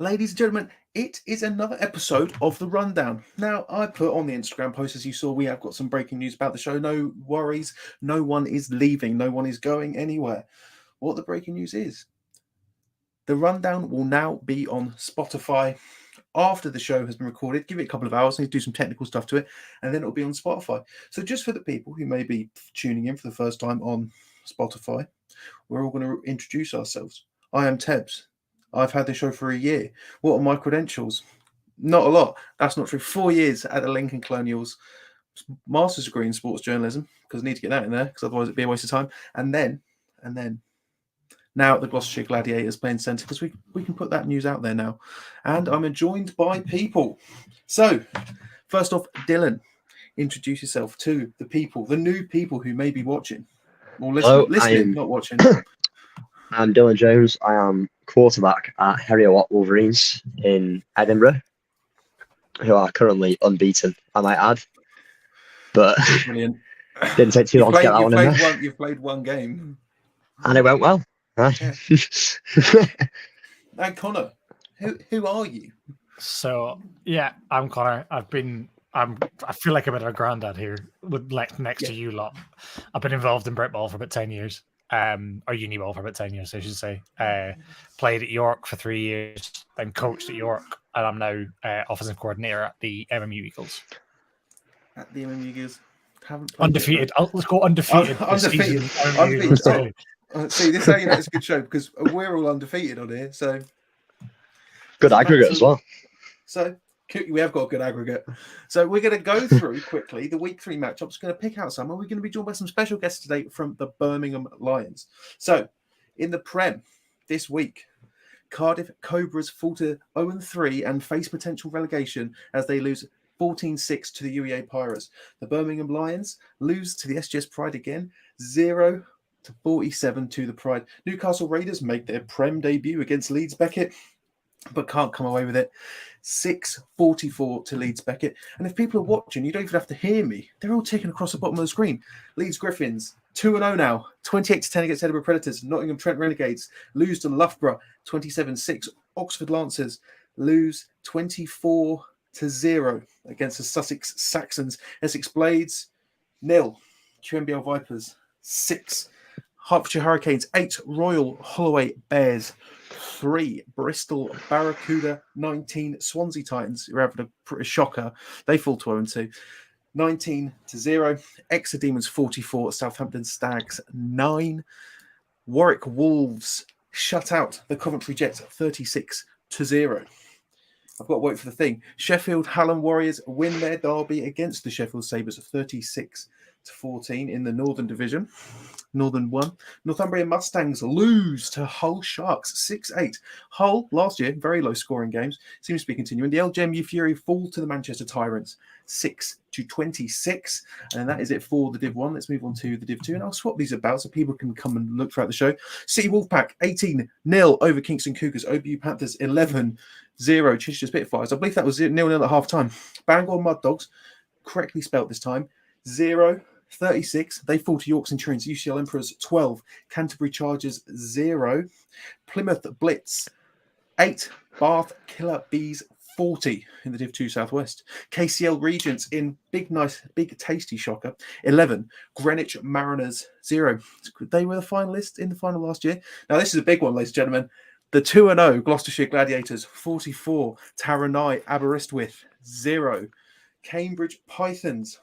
Ladies and gentlemen, it is another episode of The Rundown. Now, I put on the Instagram post, as you saw, we have got some breaking news about the show. No worries, no one is leaving, no one is going anywhere. What the breaking news is, The Rundown will now be on Spotify after the show has been recorded. Give it a couple of hours, need to do some technical stuff to it, and then it'll be on Spotify. So just for the people who may be tuning in for the first time on Spotify, we're all going to introduce ourselves. I am Tebbs. I've had the show for a year. What are my credentials? Not a lot. That's not true. 4 years at the Lincoln Colonials. Master's degree in sports journalism, because I need to get that in there, because otherwise it'd be a waste of time. And then, now at the Gloucestershire Gladiators playing centre, because we can put that news out there now. And I'm joined by people. So, first off, Dylan, introduce yourself to the people, the new people who may be watching. Or listening, not watching. I'm Dylan Jones. I am quarterback at Heriot Wolverines in Edinburgh, who are currently unbeaten, I might add. But Brilliant. Didn't take too long to get that one in there. You've played one game. And it went well. Yeah. And Connor, who are you? So, yeah, I'm Connor. I feel like a bit of a granddad here, next to you lot. I've been involved in Brit Ball for about 10 years. Or Uniball for about 10 years, I should say. Played at York for 3 years, then coached at York, and I'm now offensive coordinator at the MMU Eagles. At the MMU Eagles? Undefeated. Let's go undefeated. Undefeated. See, this is how you know it's a good show, because we're all undefeated on here, so... Good aggregate as well. So... we have got a good aggregate. So we're going to go through quickly the week 3 matchups. Going to pick out some, and we're going to be joined by some special guests today from the Birmingham Lions. So in the Prem this week, Cardiff Cobras fall to 0-3 and face potential relegation as they lose 14-6 to the UEA Pirates. The Birmingham Lions lose to the SGS Pride again, 0-47 to the Pride. Newcastle Raiders make their Prem debut against Leeds Beckett, but can't come away with it. 6-44 to Leeds Beckett. And if people are watching, you don't even have to hear me. They're all ticking across the bottom of the screen. Leeds Griffins, 2-0 now. 28-10 against Edinburgh Predators. Nottingham Trent Renegades lose to Loughborough, 27-6. Oxford Lancers lose 24-0 against the Sussex Saxons. Essex Blades, 0. QMBL Vipers, 6. Hertfordshire Hurricanes, 8. Royal Holloway Bears, 3. Bristol Barracuda, 19. Swansea Titans, who are having a shocker. They fall to 0-2. 19-0. Exeter Demons, 44. Southampton Stags, 9. Warwick Wolves shut out the Coventry Jets, 36-0. I've got to wait for the thing. Sheffield Hallam Warriors win their derby against the Sheffield Sabres, 36-14 in the Northern Division. Northern 1. Northumbria Mustangs lose to Hull Sharks 6-8. Hull, last year, very low scoring games, seems to be continuing. The LGMU Fury fall to the Manchester Tyrants 6-26. And that is it for the Div 1. Let's move on to the Div 2. And I'll swap these about so people can come and look throughout the show. City Wolfpack 18-0 over Kingston Cougars. OBU Panthers 11-0. Chichester Spitfires. I believe that was 0-0 at half time. Bangor Mud Dogs, correctly spelt this time, 0-36. They fall to York Centurions. UCL Emperors 12. Canterbury Chargers 0. Plymouth Blitz 8. Bath Killer Bees 40 in the Div 2 Southwest. KCL Regents in big tasty shocker 11. Greenwich Mariners 0. They were the finalists in the final last year. Now this is a big one, ladies and gentlemen. The 2-0 Gloucestershire Gladiators 44. Taranai Aberystwyth 0. Cambridge Pythons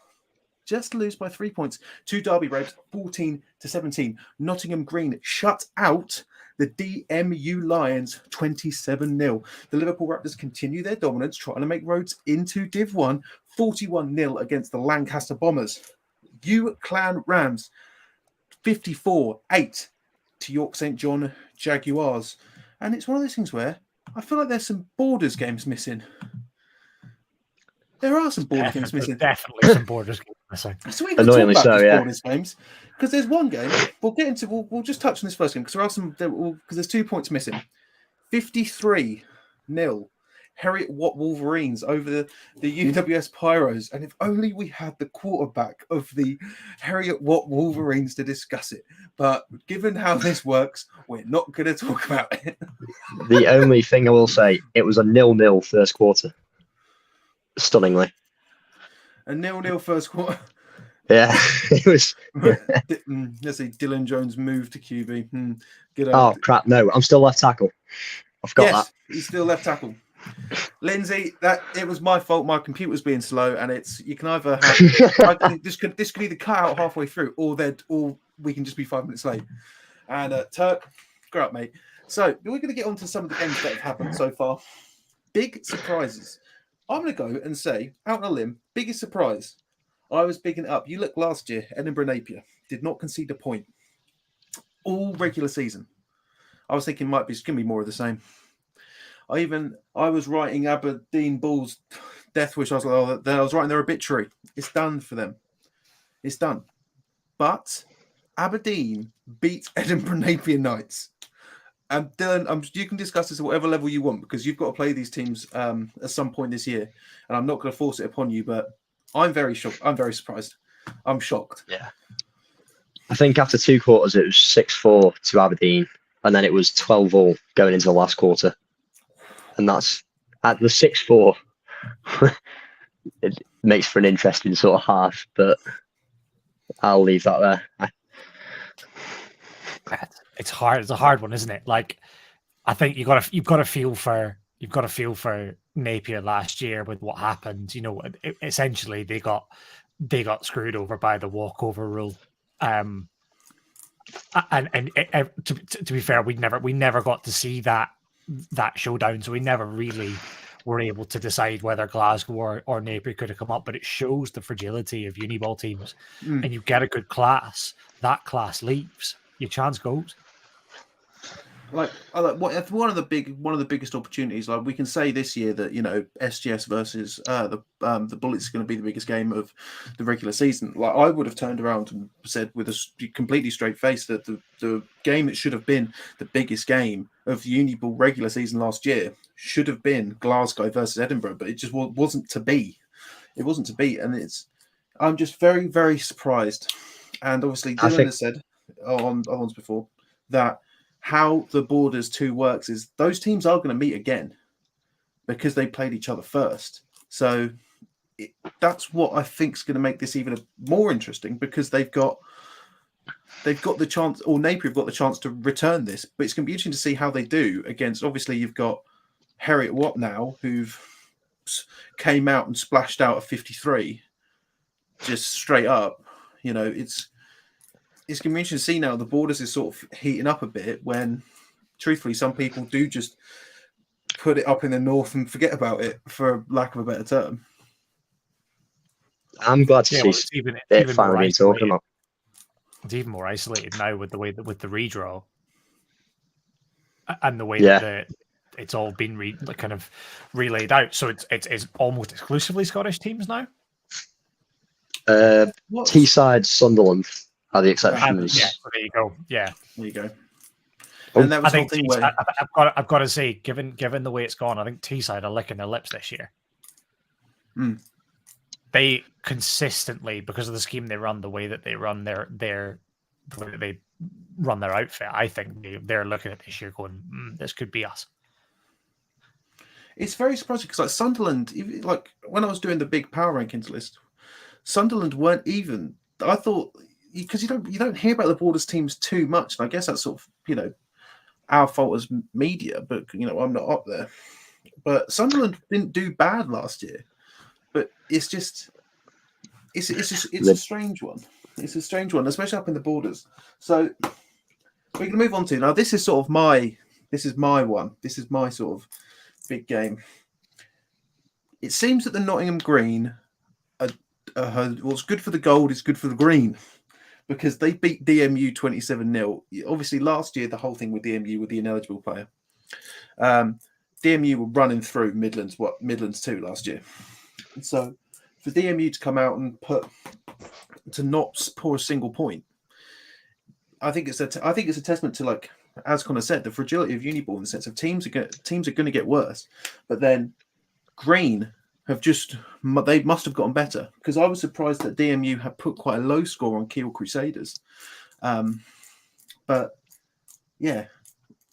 just lose by 3 points to Derby Rebs, 14-17. Nottingham Green shut out the DMU Lions, 27-0. The Liverpool Raptors continue their dominance, trying to make roads into Div 1, 41-0 against the Lancaster Bombers. Clan Rams, 54-8 to York St John Jaguars. And it's one of those things where I feel like there's some Borders games missing. There are some Borders games missing. Definitely some Borders games missing. So we can talk about these Borders games, because there's one game. We'll just touch on this first game, because there are some. Because there's 2 points missing. 53-0 Heriot Watt Wolverines over the UWS Pyros. And if only we had the quarterback of the Heriot Watt Wolverines to discuss it. But given how this works, we're not going to talk about it. The only thing I will say, it was a 0-0 first quarter. Stunningly. A 0-0 first quarter. Yeah, it was. Let's see, Dylan Jones moved to QB. Good Oh, crap. No, I'm still left tackle. I forgot yes, he's still left tackle. Lindsay, it was my fault. My computer's being slow, and you can either have this could either cut out halfway through, or we can just be 5 minutes late. And Turk, grow up, mate. So we're going to get on to some of the games that have happened so far. Big surprises. I'm going to go and say, out on a limb, biggest surprise. I was bigging it up. You look last year, Edinburgh Napier did not concede a point all regular season. I was thinking it's going to be more of the same. I was writing Aberdeen Bulls death wish. I was writing their obituary. It's done for them. It's done. But Aberdeen beat Edinburgh Napier Knights. And Dylan, you can discuss this at whatever level you want, because you've got to play these teams at some point this year, and I'm not going to force it upon you. But I'm very shocked. I'm very surprised. I'm shocked. Yeah. I think after 2 quarters, it was 6-4 to Aberdeen, and then it was 12-all going into the last quarter. And that's at the 6-4. It makes for an interesting sort of half, but I'll leave that there. It's hard. It's a hard one, isn't it? Like, I think you've got to feel for Napier last year with what happened. You know, essentially they got screwed over by the walkover rule. And to be fair, we never got to see that showdown, so we never really were able to decide whether Glasgow or Napier could have come up. But it shows the fragility of Uniball teams, and you get a good class. That class leaves, your chance goes. One of the biggest opportunities. Like, we can say this year that, you know, SGS versus the Bullets is going to be the biggest game of the regular season. Like, I would have turned around and said with a completely straight face that the game that should have been the biggest game of the Uniball regular season last year should have been Glasgow versus Edinburgh, but it just wasn't to be. It wasn't to be, and I'm just very, very surprised. And obviously, Dylan has said on ones before that how the Borders 2 works is those teams are going to meet again because they played each other first. So that's what I think is going to make this even more interesting, because they've got the chance, or Napier have got the chance to return this. But it's going to be interesting to see how they do against. Obviously, you've got Heriot Watt now, who've came out and splashed out a 53, just straight up. You know, it's going to be interesting to see now the Borders is sort of heating up a bit, when truthfully some people do just put it up in the north and forget about it, for lack of a better term. I'm glad to see it finally being talked about. It's even more isolated now with the redraw and the way that it's all been kind of relayed out. So it's almost exclusively Scottish teams now. Teesside, Sunderland are the exceptions. Yeah, so there you go. Yeah, there you go. And that was the thing where I've got to say, given the way it's gone, I think Teesside are licking their lips this year. They consistently, because of the scheme they run, the way that they run the way that they run their outfit, I think they're looking at this year going, this could be us. It's very surprising because, like, Sunderland, like when I was doing the big power rankings list, Sunderland weren't even. I thought, because you don't hear about the Borders teams too much, and I guess that's sort of, you know, our fault as media. But, you know, I'm not up there. But Sunderland didn't do bad last year. But it's just, it's a strange one. It's a strange one, especially up in the Borders. So we're going to move on to now. This is my one. This is my sort of big game. It seems that the Nottingham Green what's good for the gold is good for the green, because they beat DMU 27-0. Obviously, last year, the whole thing with DMU with the ineligible player. DMU were running through Midlands 2 last year. And so for DMU to come out and to not pour a single point, I think it's a testament to, like, as Connor said, the fragility of Uniball, in the sense of teams are going to get worse, but then Green they must have gotten better, because I was surprised that DMU had put quite a low score on Kiel Crusaders. But yeah,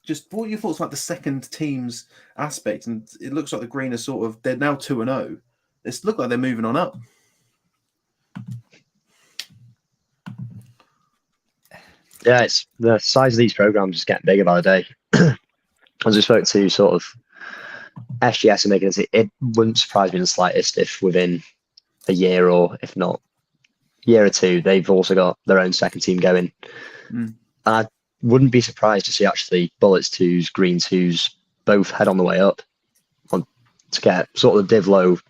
just what are your thoughts like the second team's aspect? And it looks like the Green are sort of they're now 2-0. It's look like they're moving on up. Yeah, it's the size of these programs is getting bigger by the day. As we spoke to sort of SGS and making it wouldn't surprise me in the slightest if within a year or if not year or two, they've also got their own second team going. And I wouldn't be surprised to see actually Bullets 2s, Green 2s both head on the way up to get sort of the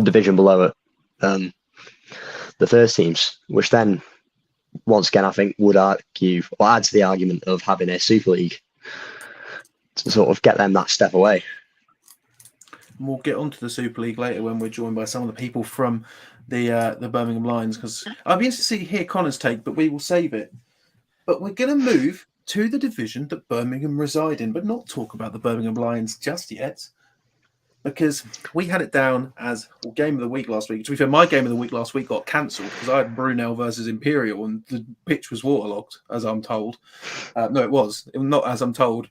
division below it, the first teams, which then once again I think would argue or add to the argument of having a Super League to sort of get them that step away. We'll get onto the Super League later when we're joined by some of the people from the Birmingham Lions, because I'll be interested to hear Connor's take, but we will save it. But we're going to move to the division that Birmingham reside in, but not talk about the Birmingham Lions just yet, because we had it down as game of the week last week. To be fair, my game of the week last week got cancelled because I had Brunel versus Imperial and the pitch was waterlogged, as I'm told. No, it was not as I'm told.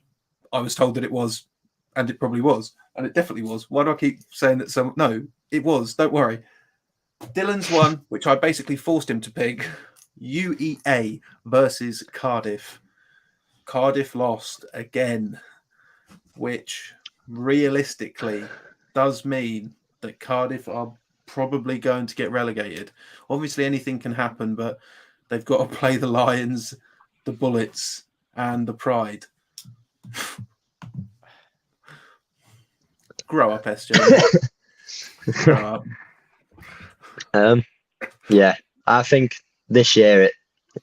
I was told that it was, and it probably was, and it definitely was. Why do I keep saying that? No, it was. Don't worry. Dylan's won, which I basically forced him to pick. UEA versus Cardiff. Cardiff lost again, which realistically does mean that Cardiff are probably going to get relegated. Obviously, anything can happen, but they've got to play the Lions, the Bullets, and the Pride. Grow up, SJ. Grow up. Yeah, I think this year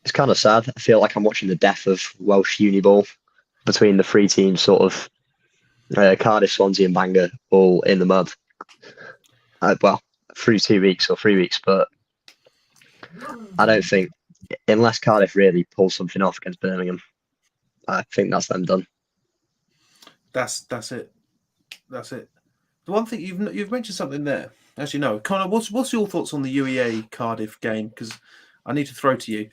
it's kind of sad. I feel like I'm watching the death of Welsh Uniball between the three teams, sort of Cardiff, Swansea, and Bangor, all in the mud. Well, through 2 weeks or 3 weeks, but I don't think unless Cardiff really pull something off against Birmingham, I think that's them done. That's it. That's it. The one thing you've mentioned something there. As you know, Connor, what's your thoughts on the UEA Cardiff game? Because I need to throw to you.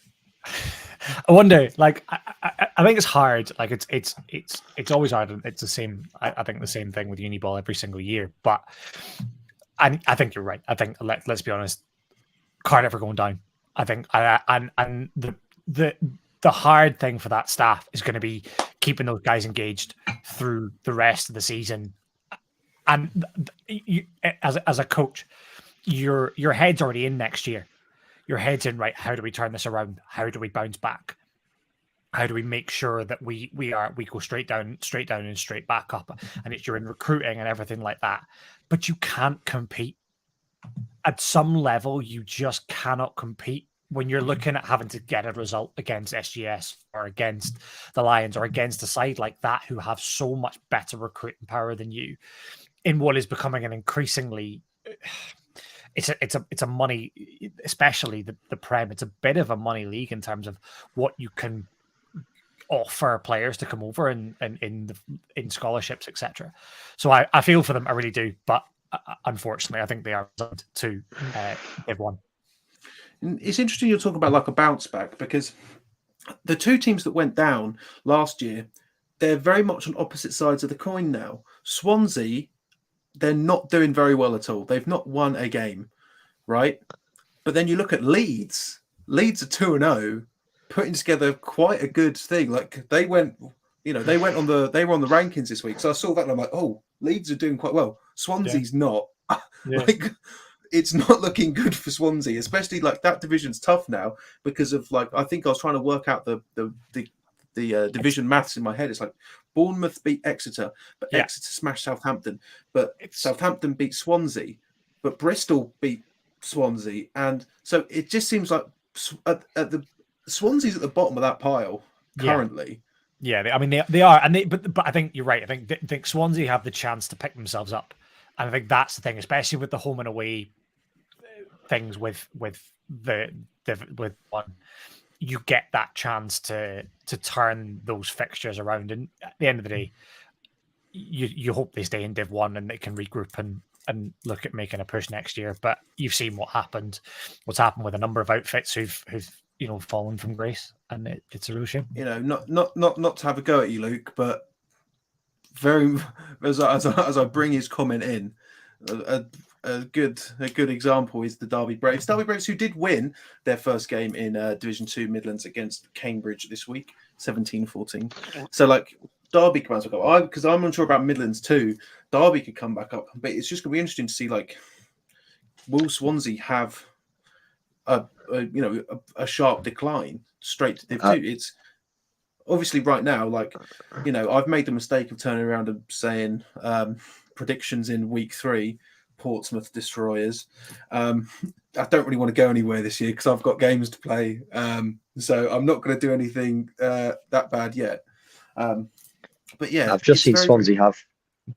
I wonder, like, I think it's hard. Like, it's always hard. And it's the same. I think the same thing with Uniball every single year. But I think you're right. I think let's be honest, Cardiff are going down. I think, and the hard thing for that staff is going to be keeping those guys engaged through the rest of the season. And you, as a coach, your head's already in next year. Your head's in, right? How do we turn this around? How do we bounce back? How do we make sure that we go straight down and straight back up? And you're in recruiting and everything like that. But you can't compete at some level. You just cannot compete when you're looking at having to get a result against SGS or against the Lions or against a side like that who have so much better recruiting power than you in what is becoming an increasingly it's a money, especially the Prem. It's a bit of a money league in terms of what you can offer players to come over in scholarships, etc. So I feel for them, I really do. But unfortunately, I think they are to Div 1. It's interesting you're talking about like a bounce back, because the two teams that went down last year, they're very much on opposite sides of the coin now. Swansea, they're not doing very well at all. They've not won a game, right? But then you look at Leeds. Leeds are 2-0, putting together quite a good thing. Like they were on the rankings this week. So I saw that and I'm like, oh, Leeds are doing quite well. Swansea's not. Yeah. Like it's not looking good for Swansea, especially like that division's tough now because of like I think I was trying to work out the division maths in my head. It's like Bournemouth beat Exeter, but Exeter smashed Southampton. But Southampton beat Swansea, but Bristol beat Swansea, and so it just seems like at the Swansea's at the bottom of that pile currently. Yeah, I mean they are, and but I think you're right. I think Swansea have the chance to pick themselves up, and I think that's the thing, especially with the home and away things with one. You get that chance to turn those fixtures around, and at the end of the day, you hope they stay in Div 1 and they can regroup and look at making a push next year. But you've seen what's happened with a number of outfits who've fallen from grace, and it's a real shame. Not to have a go at you, Luke, but very as I bring his comment in, a good example is the Derby Braves. Derby Braves, who did win their first game in Division 2 Midlands against Cambridge this week, 17-14. So like Derby can back up. Because I'm unsure about Midlands too. Derby could come back up, but it's just going to be interesting to see like will Swansea have a sharp decline straight to Div 2. It's obviously right now, like, I've made the mistake of turning around and saying predictions in week 3, Portsmouth Destroyers. I don't really want to go anywhere this year because I've got games to play. So I'm not going to do anything that bad yet. But yeah, I've just seen Swansea have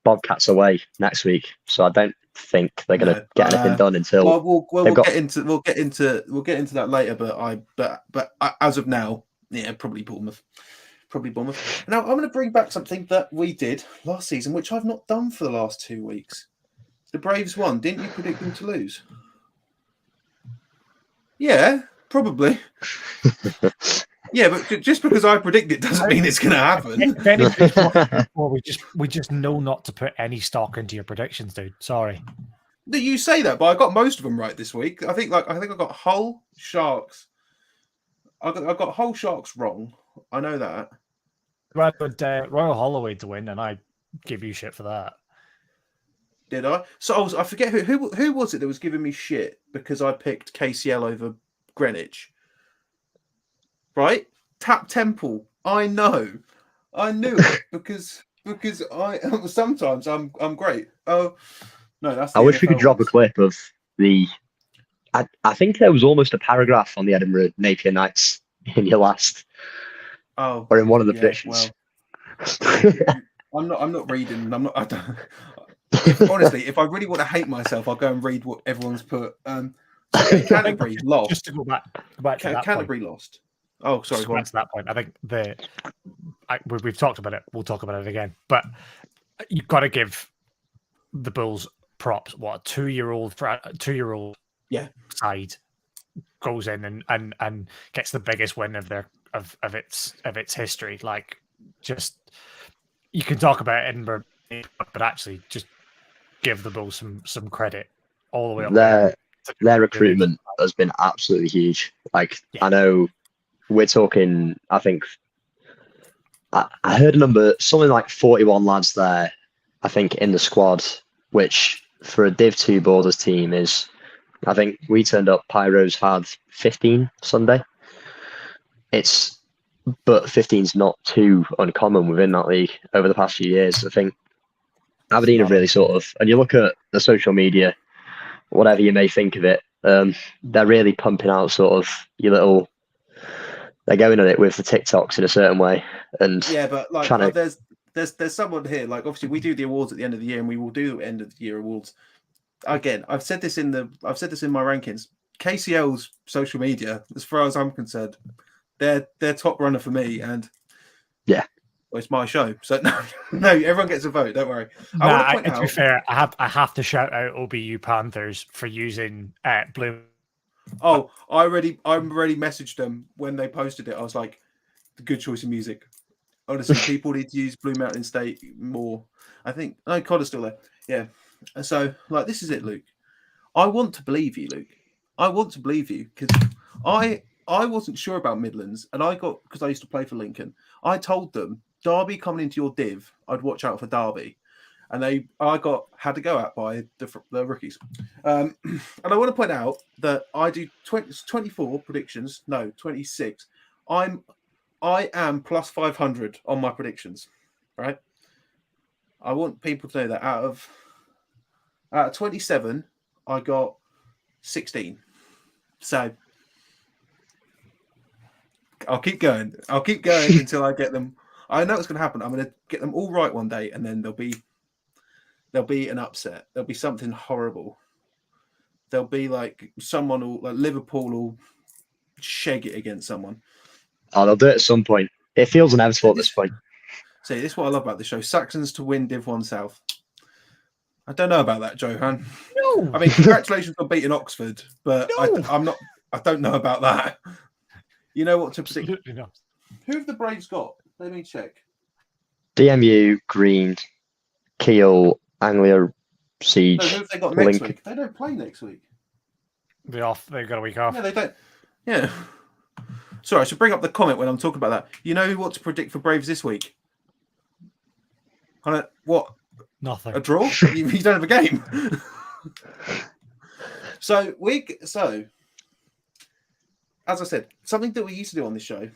Bobcats away next week, so I don't think they're going to get anything done until. We'll get into that later. But as of now, yeah, probably Bournemouth. Now I'm going to bring back something that we did last season, which I've not done for the last 2 weeks. The Braves won. Didn't you predict them to lose? Yeah, probably. Yeah, but just because I predict it doesn't mean it's going to happen. Well, we just know not to put any stock into your predictions, dude. Sorry. You say that, but I got most of them right this week. I think I got Hull, Sharks. I got Hull, Sharks wrong. I know that. Right, but Royal Holloway to win, and I give you shit for that. Did I? So I forget who was it that was giving me shit because I picked KCL over Greenwich. Right? Tap Temple. I know. I knew it because I sometimes I'm great. Oh no, that's. I wish we could drop a clip of the. I think there was almost a paragraph on the Edinburgh Napier Knights in your last. Oh. Or in one of the predictions. Well, I'm not reading. Honestly, if I really want to hate myself, I'll go and read what everyone's put. Canterbury lost. Just to go back to that Canterbury point. Lost. Oh, sorry. Go back to that point. I think we've talked about it. We'll talk about it again. But you've got to give the Bulls props. What, a 2-year-old side goes in and gets the biggest win of its history. Like, just you can talk about Edinburgh, but actually just give the Bulls some credit all the way up. Their recruitment has been absolutely huge. Like, yeah. I know we're talking, I think I heard a number, something like 41 lads there, I think, in the squad, which for a Div 2 Borders team is, I think we turned up, Pyros had 15 Sunday. But 15's not too uncommon within that league over the past few years. I think Aberdeen have really sort of, and you look at the social media, whatever you may think of it, they're really pumping out sort of they're going at it with the TikToks in a certain way. And yeah, but like there's someone here, like obviously we do the awards at the end of the year and we will do end of the year awards. Again, I've said this in my rankings. KCL's social media, as far as I'm concerned, they're top runner for me, and yeah, well, it's my show, so no, everyone gets a vote. Don't worry. To be fair, I have to shout out OBU Panthers for using Blue. Oh, I already messaged them when they posted it. I was like, good choice of music. Honestly, people need to use Blue Mountain State more. I think Connor's still there. Yeah. So like, this is it, Luke. I want to believe you, Luke. I want to believe you because I wasn't sure about Midlands, and because I used to play for Lincoln. I told them Derby coming into your div, I'd watch out for Derby, and I had to go out by the rookies. And I want to point out that I do 24 predictions. No, 26. I am plus 500 on my predictions, right? I want people to know that out of 27, I got 16. So I'll keep going until I get them. I know it's going to happen. I'm going to get them all right one day, and then there'll be an upset. There'll be something horrible. There'll be like someone like Liverpool will shag it against someone. Oh, they'll do it at some point. It feels inevitable at this point. See, this is what I love about the show. Saxons to win Div 1 South. I don't know about that, Johan. No. I mean, congratulations on beating Oxford, but no. I don't know about that. You know what to predict. Absolutely not. Who have the Braves got? Let me check. DMU, Green, Keel, Anglia, Siege, No, who have they got next Link. week? They don't play next week. They've got a week off. Yeah, they don't. Yeah. Sorry, I should bring up the comment when I'm talking about that. You know what to predict for Braves this week? What? Nothing. A draw? you don't have a game. So, as I said, something that we used to do on this show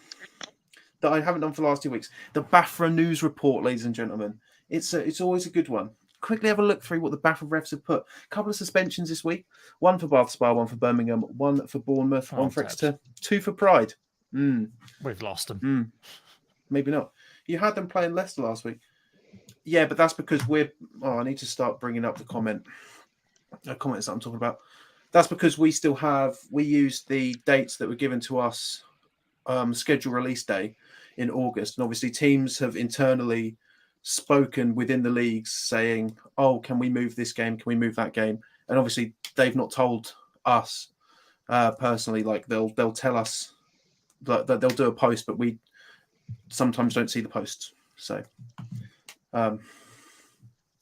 that I haven't done for the last 2 weeks, the BAFRA news report, ladies and gentlemen. It's always a good one. Quickly have a look through what the BAFRA refs have put. A couple of suspensions this week. One for Bath Spa, one for Birmingham, one for Bournemouth, one for Exeter, 2 for Pride. We've lost them. Maybe not. You had them playing Leicester last week. Yeah, but that's because I need to start bringing up the comments that I'm talking about. That's because we use the dates that were given to us, schedule release day in August. And obviously teams have internally spoken within the leagues saying, oh, can we move this game? Can we move that game? And obviously they've not told us personally, like they'll tell us that they'll do a post, but we sometimes don't see the posts. So,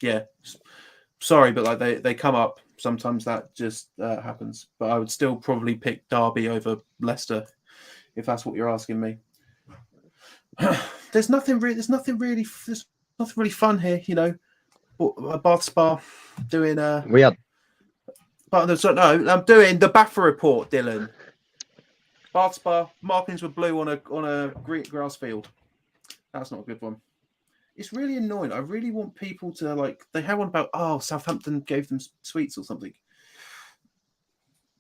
yeah, sorry, but like they come up. Sometimes that just happens. But I would still probably pick Derby over Leicester if that's what you're asking me. There's nothing really fun here, you know. Bath Spa doing We had. But no, I'm doing the BAFRA report, Dylan. Bath Spa markings were blue on a green grass field. That's not a good one. It's really annoying. I really want people to they have one about Southampton gave them sweets or something.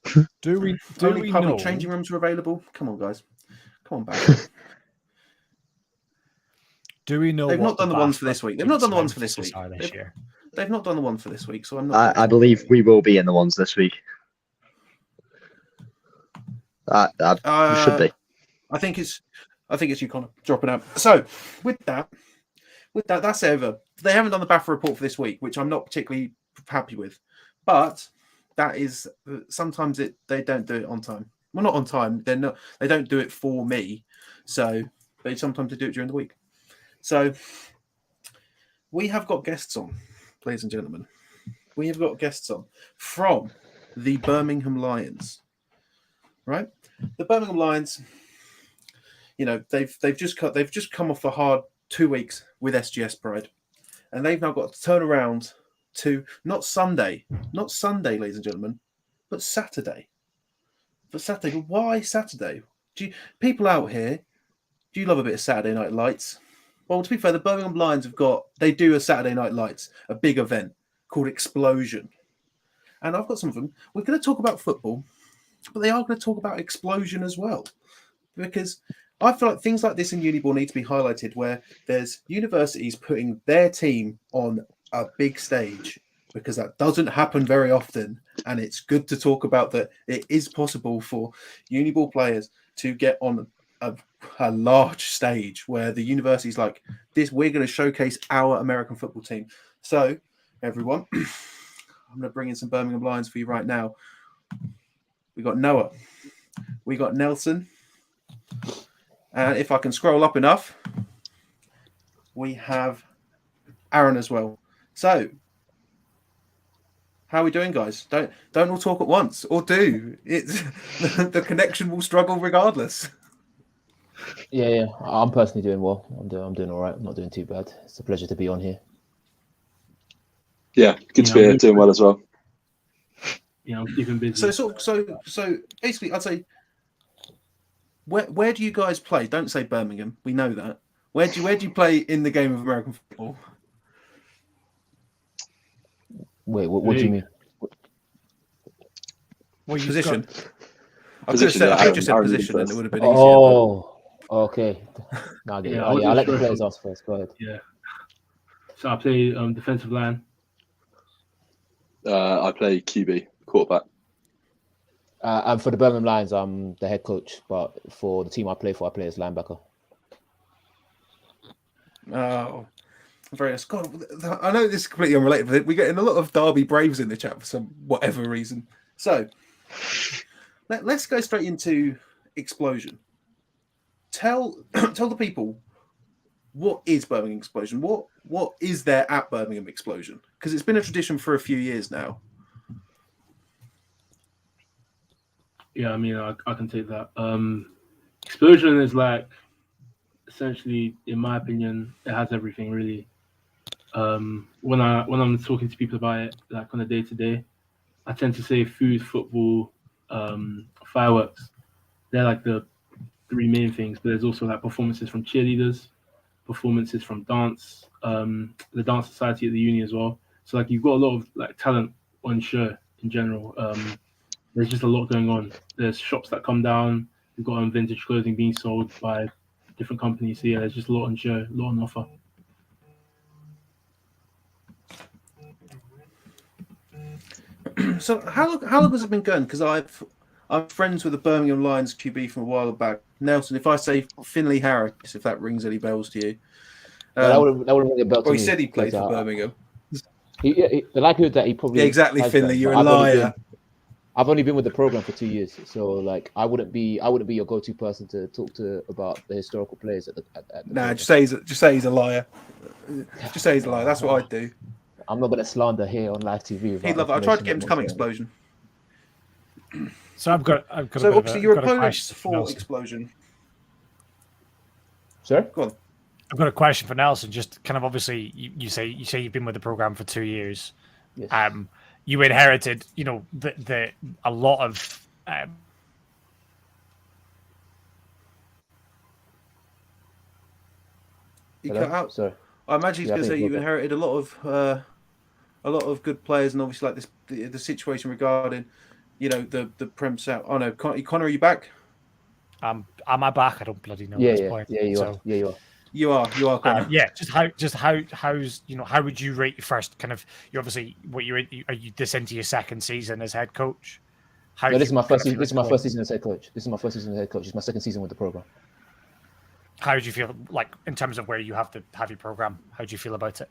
Do Only we public know? changing rooms are available. Come on, guys. Come on back. Do we know They've what not done the ones for BAFRA this week. They've not done the ones for this emphasis week. are this year? They've not done the one for this week, so I'm not. I believe we will be in the ones this week. We should be. I think it's you kind of dropping out. So with that, that's over. They haven't done the BAFRA report for this week, which I'm not particularly happy with. But that is sometimes they don't do it on time. Well, not on time. They don't do it for me. So sometimes they do it during the week. So we have got guests on, ladies and gentlemen. We have got guests on from the Birmingham Lions. Right? The Birmingham Lions, you know, they've just come off a hard 2 weeks with SGS Pride. And they've now got to turn around to not Sunday, ladies and gentlemen, but Saturday. But why Saturday? People out here, do you love a bit of Saturday Night Lights? Well, to be fair, the Birmingham Lions they do a Saturday Night Lights, a big event called Explosion. And I've got some of them. We're going to talk about football, but they are going to talk about Explosion as well. Because I feel like things like this in Uniball need to be highlighted, where there's universities putting their team on a big stage, because that doesn't happen very often. And it's good to talk about that it is possible for Uniball players to get on a large stage where the university's like, this, we're going to showcase our American football team. So, everyone, I'm going to bring in some Birmingham Lions for you right now. We got Noah. We got Nelson. And if I can scroll up enough, we have Aaron as well. So, how are we doing, guys? Don't all talk at once, or do. It's the connection will struggle regardless. Yeah. I'm personally doing well. I'm doing all right. I'm not doing too bad. It's a pleasure to be on here. Yeah, good to be here, doing well as well. Yeah, I'm keeping busy. So basically, I'd say, where do you guys play? Don't say Birmingham. We know that. Where do you play in the game of American football? Wait, what do you mean? Well, Position. I Position, just said Aaron position, and first. it would have been easier. Oh, okay. No, I get it. Yeah, I'll let the sure. players ask first. Go ahead. Yeah. So I play defensive line. I play QB, quarterback. And for the Birmingham Lions, I'm the head coach. But for the team I play as linebacker. Oh, very nice. God, I know this is completely unrelated, but we're getting a lot of Derby Braves in the chat for some whatever reason. So let's go straight into Explosion. tell the people, what is Birmingham Explosion? What is there at Birmingham Explosion? Because it's been a tradition for a few years now. Yeah, I mean, I can take that. Explosion is like, essentially, in my opinion, it has everything really. When I'm talking to people about it, like on a day to day, I tend to say food, football, fireworks. They're like the three main things. But there's also like performances from cheerleaders, performances from dance, the dance society at the uni as well. So like you've got a lot of like talent on show in general. There's just a lot going on. There's shops that come down. We've got vintage clothing being sold by different companies. So yeah, there's just a lot on show, a lot on offer. So how long has it been going? Because I'm friends with the Birmingham Lions QB from a while back. Nelson, if I say Finley Harris, if that rings any bells to you. That would ring a bell to Well, me. he said he played for because, Birmingham. the likelihood that he probably Yeah, exactly, has Finley. done, You're but a liar. I've only been with the program for 2 years, so like I wouldn't be your go-to person to talk to about the historical players at the Nah, program. just say he's a liar. Just say he's a liar. That's what I'd do. I'm not going to slander here on live TV. He'd love it. I tried to get him to come Explosion. So I've got So obviously your I've got a opponents question for Nelson. Explosion. Sorry? Go on. I've got a question for Nelson. Just kind of obviously, you say you've been with the program for 2 years. Yes. You inherited, the a lot of. You Hello? cut out. Sorry. I imagine he's Yeah, I going to think say you broke up. inherited a lot of good players, and obviously like the situation regarding, the Prem South. Oh no, Connor, are you back? Am I back? I don't bloody know Yeah, at this yeah, point. yeah, you So, are. Yeah, you are. You are Connor. yeah, how's how would you rate your first kind of? You obviously are you this into your second season as head coach? How No, do this is you my kind first. of feel This is it's my going? first season as head coach. This is my first season as head coach. It's my second season with the program. How do you feel like in terms of where you have to have your program? How do you feel about it?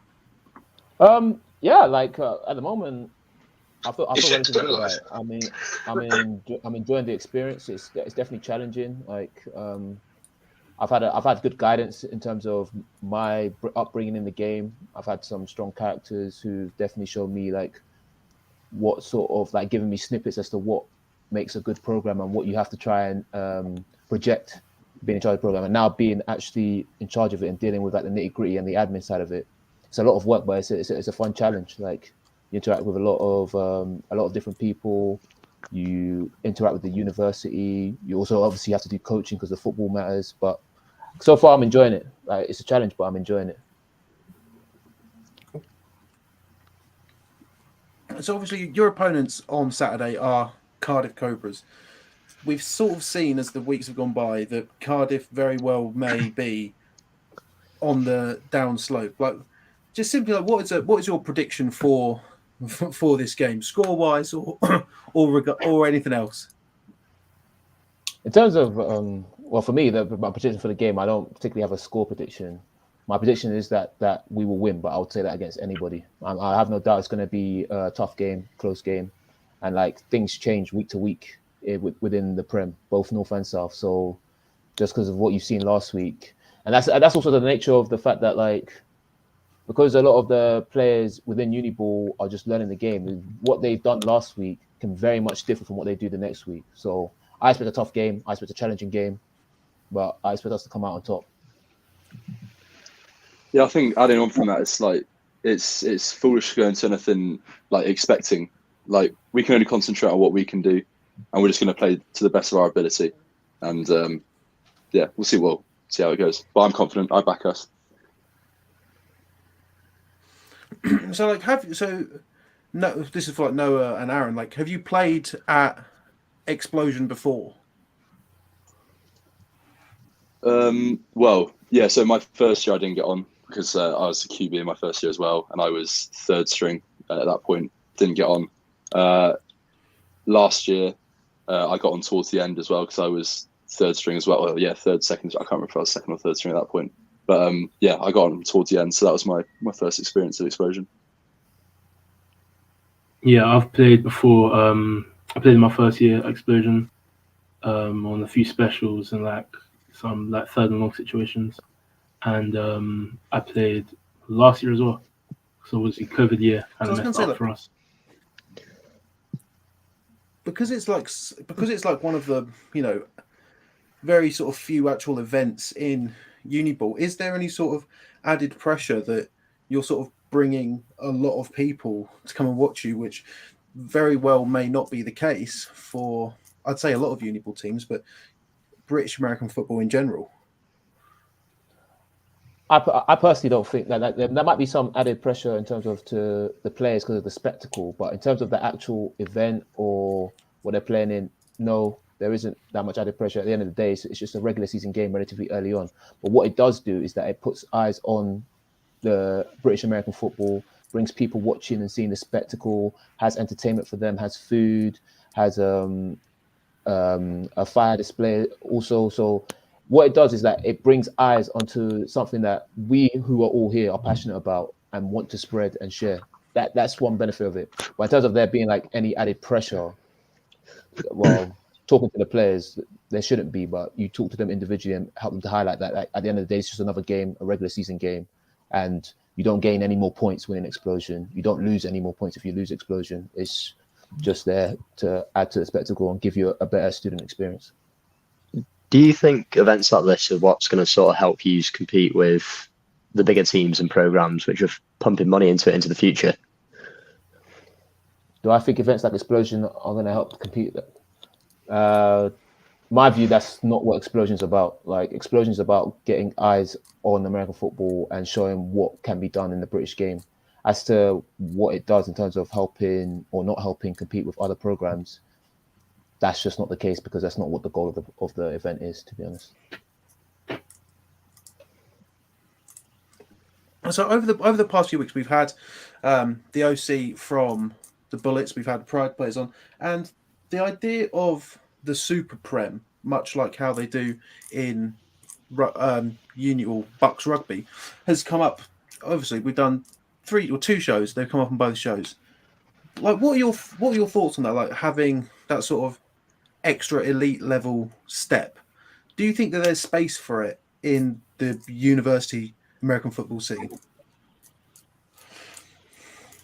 Yeah, like at the moment, I feel relatively good about it. I mean, I'm enjoying the experience. It's definitely challenging. Like I've had good guidance in terms of my upbringing in the game. I've had some strong characters who definitely showed me like what sort of like giving me snippets as to what makes a good program and what you have to try and project being in charge of the program. And now being actually in charge of it and dealing with like the nitty gritty and the admin side of it, it's a lot of work, but it's a fun challenge. Like you interact with a lot of different people. You interact with the university. You also obviously have to do coaching because the football matters. But so far, I'm enjoying it. Like it's a challenge, but I'm enjoying it. So obviously your opponents on Saturday are Cardiff Cobras. We've sort of seen as the weeks have gone by that Cardiff very well may be on the down slope. Like, just simply like, what is your prediction for this game, score wise or anything else? In terms of well, for me, my prediction for the game, I don't particularly have a score prediction. My prediction is that we will win, but I would say that against anybody. I have no doubt it's going to be a tough game, close game, and like things change week to week within the Prem, both North and South. So just because of what you've seen last week, and that's also the nature of the fact that like because a lot of the players within Uniball are just learning the game. What they've done last week can very much differ from what they do the next week. So I expect a tough game. I expect a challenging game, but I expect us to come out on top. Yeah, I think adding on from that, it's like it's foolish to go into anything like expecting. Like we can only concentrate on what we can do, and we're just going to play to the best of our ability. And yeah, we'll see how it goes. But I'm confident. I back us. So like, no, this is for like Noah and Aaron. Like, have you played at Explosion before? Well, yeah. So my first year I didn't get on because I was a QB in my first year as well, and I was third string at that point. Didn't get on. Last year I got on towards the end as well because I was third string as well. Well, yeah, second. I can't remember if I was second or third string at that point. But yeah, I got on towards the end, so that was my first experience of Explosion. Yeah, I've played before. I played in my first year at Explosion on a few specials and like some like third and long situations, and I played last year as well. So obviously COVID year kind So I of was messed gonna say, up for us. because it's like one of the very sort of few actual events in Uniball. Is there any sort of added pressure that you're sort of bringing a lot of people to come and watch you, which very well may not be the case for, I'd say, a lot of Uniball teams, but British American football in general? I personally don't think that there might be some added pressure in terms of to the players because of the spectacle, but in terms of the actual event or what they're playing in, no, there isn't that much added pressure. At the end of the day, it's just a regular season game relatively early on. But what it does do is that it puts eyes on the British American football, brings people watching and seeing the spectacle, has entertainment for them, has food, has a fire display also. So what it does is that it brings eyes onto something that we who are all here are passionate about and want to spread and share. That's one benefit of it. But in terms of there being like any added pressure, well, talking to the players, there shouldn't be, but you talk to them individually and help them to highlight that like, at the end of the day, it's just another game, a regular season game, and you don't gain any more points winning Explosion. You don't lose any more points if you lose Explosion. It's just there to add to the spectacle and give you a better student experience. Do you think events like this are what's going to sort of help you compete with the bigger teams and programs which are pumping money into it into the future? Do I think events like Explosion are going to help compete? My view, that's not what Explosion is about. Like Explosion is about getting eyes on American football and showing what can be done in the British game. As to what it does in terms of helping or not helping compete with other programs, that's just not the case because that's not what the goal of the event is, to be honest. So over the past few weeks, we've had the OC from the Bullets, we've had Pride players on, and the idea of the Super Prem, much like how they do in Union Bucks Rugby, has come up. Obviously, we've done 3 or 2 shows. They've come up on both shows. Like, what are your thoughts on that? Like having that sort of extra elite level step. Do you think that there's space for it in the university American football scene?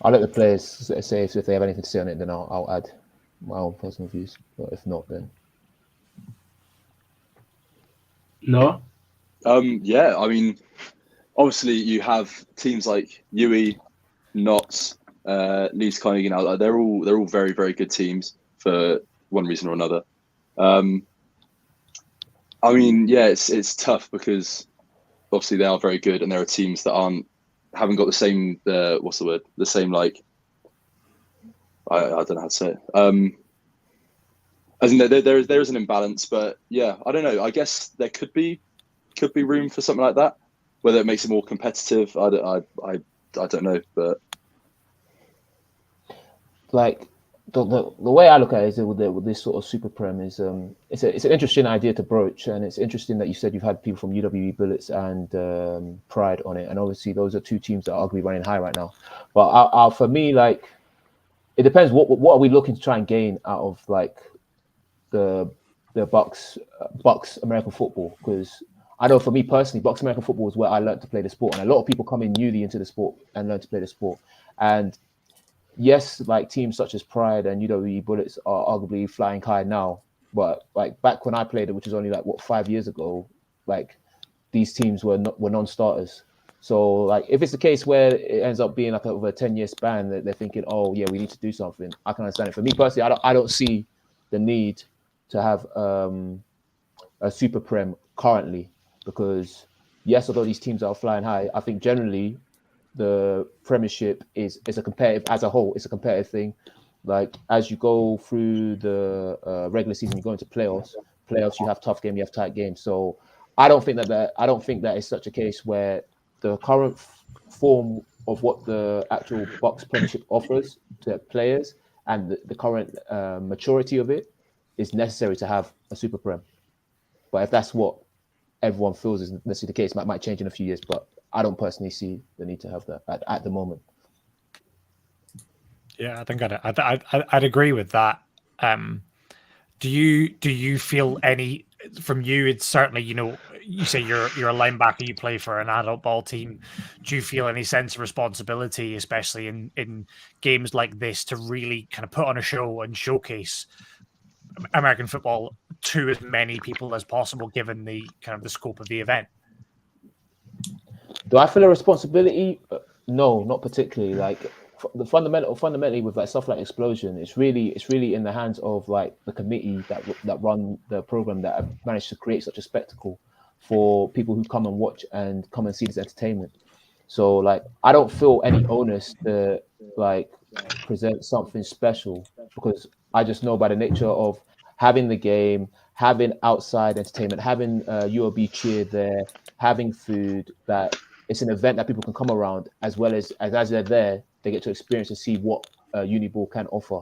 I'll let the players say if they have anything to say on it, then I'll add my own personal views. But if not, then No. Yeah, I mean, obviously you have teams like UE, Notts, Leeds Carnegie now. Like, they're all very, very good teams for one reason or another. I mean, yeah, it's tough because obviously they are very good, and there are teams that haven't got the same what's the word? The same, like, I don't know how to say it. As in there is an imbalance, but yeah, I don't know. I guess there could be room for something like that. Whether it makes it more competitive, I don't know, but like the way I look at it is with this sort of Super Prem is it's an interesting idea to broach, and it's interesting that you said you've had people from UWE Bullets and Pride on it, and obviously those are 2 teams that are arguably running high right now. But for me, like, it depends what are we looking to try and gain out of like the Bucks American football, because I know for me personally, Bucks American football is where I learned to play the sport, and a lot of people come in newly into the sport and learn to play the sport. And yes, like teams such as Pride and UWE Bullets are arguably flying high now, but like back when I played it, which is only like 5 years ago, like these teams were non-starters. So like if it's the case where it ends up being like over a 10-year span that they're thinking, oh yeah, we need to do something, I can understand it. For me personally, I don't see the need to have a Super Prem currently, because yes, although these teams are flying high, I think generally the Premiership is a competitive, as a whole, it's a competitive thing. Like as you go through the regular season, you go into playoffs, you have tough games, you have tight games. So I don't think that is such a case where the current form of what the actual Bucks Premiership offers to players and the current maturity of it is necessary to have a Super Prem. But if that's what everyone feels is necessarily the case, it might change in a few years. But I don't personally see the need to have that at the moment. Yeah, I think I'd agree with that. Do you feel any from you, it's certainly, you say you're a linebacker, you play for an adult ball team. Do you feel any sense of responsibility, especially in games like this, to really kind of put on a show and showcase American football to as many people as possible, given the kind of the scope of the event? Do I feel a responsibility? No, not particularly. Like the fundamentally with like stuff like Explosion, it's really in the hands of like the committee that run the program that have managed to create such a spectacle for people who come and watch and come and see this entertainment. So like I don't feel any onus to like present something special, because I just know by the nature of having the game, having outside entertainment, having UOB cheer there, having food, that it's an event that people can come around, as well as they're there, they get to experience and see what Uniball can offer.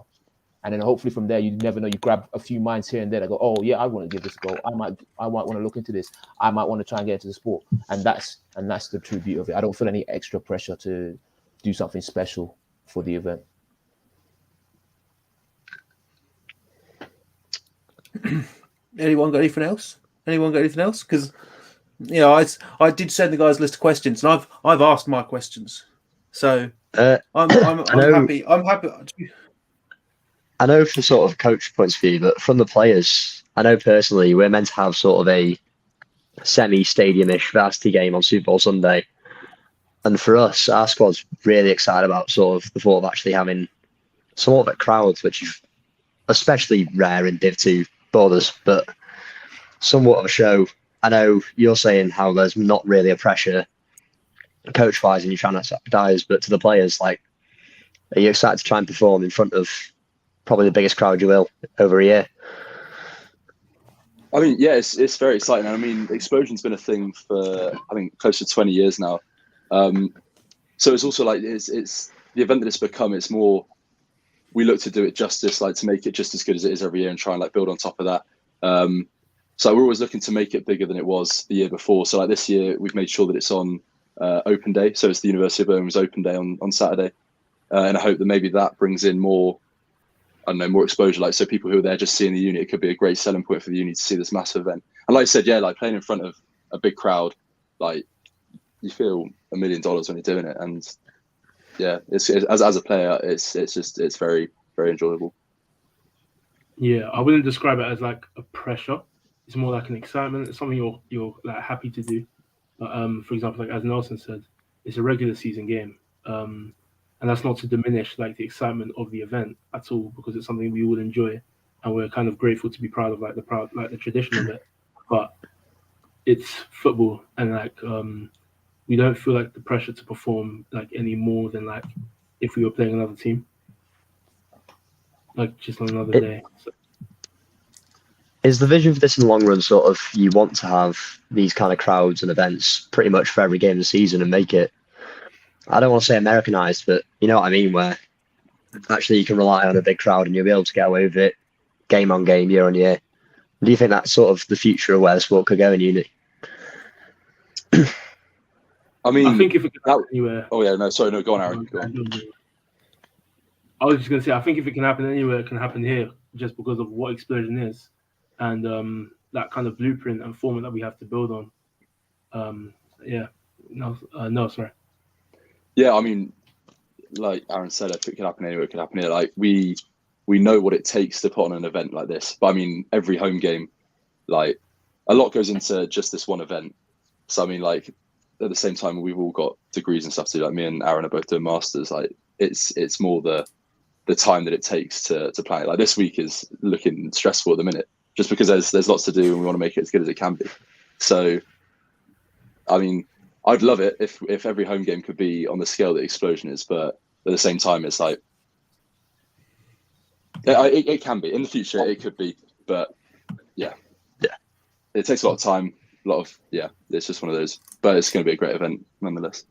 And then hopefully from there, you never know, you grab a few minds here and there that go, oh yeah, I want to give this a go. I might want to look into this. I might want to try and get into the sport. And that's the true beauty of it. I don't feel any extra pressure to do something special for the event. Anyone got anything else? Because I did send the guys a list of questions, and I've asked my questions, so I'm happy. I'm happy. I know from sort of coach points of view, but from the players, I know personally we're meant to have sort of a semi-stadium-ish varsity game on Super Bowl Sunday, and for us, our squad's really excited about sort of the thought of actually having somewhat of a crowd, which is especially rare in Div 2 borders, but somewhat of a show. I know you're saying how there's not really a pressure coach-wise and you're trying to sacrifice, but to the players, like, are you excited to try and perform in front of probably the biggest crowd you will over a year? I mean, yeah, it's very exciting. I mean, Explosion's been a thing for, I think, close to 20 years now. So it's also like, it's the event that it's become, it's more, we look to do it justice, like to make it just as good as it is every year and try and like build on top of that. So we're always looking to make it bigger than it was the year before. So like this year, we've made sure that it's on open day. So it's the University of Birmingham's open day on Saturday. And I hope that maybe that brings in more, I don't know, more exposure. Like, so people who are there just seeing the unit, it could be a great selling point for the unit to see this massive event. And like I said, yeah, like playing in front of a big crowd, like you feel $1 million when you're doing it. And yeah, it's as a player, it's very, very enjoyable. Yeah, I wouldn't describe it as like a pressure. It's more like an excitement. It's something you're like happy to do. But, for example, like as Nelson said, it's a regular season game, and that's not to diminish like the excitement of the event at all, because it's something we all enjoy, and we're kind of grateful to be proud of the tradition of it. But it's football, and like we don't feel like the pressure to perform like any more than like if we were playing another team, like just on another day. So. Is the vision for this in the long run sort of you want to have these kind of crowds and events pretty much for every game of the season and make it, I don't want to say Americanized, but you know what I mean, where actually you can rely on a big crowd and you'll be able to get away with it game on game, year on year? Do you think that's sort of the future of where the sport could go in uni? I mean, I think if it can happen anywhere. Oh yeah, no, sorry, no, go on, Aaron. Go on. I was just going to say, I think if it can happen anywhere, it can happen here, just because of what Explosion is. And that kind of blueprint and format that we have to build on. Sorry. Yeah, I mean, like Aaron said, if it could happen anywhere, it could happen here. Like we know what it takes to put on an event like this. But I mean, every home game, like a lot goes into just this one event. So I mean, like at the same time, we've all got degrees and stuff to do. Like me and Aaron are both doing masters. Like it's more the time that it takes to plan it. Like this week is looking stressful at the minute, just because there's lots to do and we want to make it as good as it can be. So, I mean, I'd love it if every home game could be on the scale that Explosion is, but at the same time, it's like, it can be. In the future, it could be, but yeah. It takes a lot of time, it's just one of those, but it's going to be a great event nonetheless.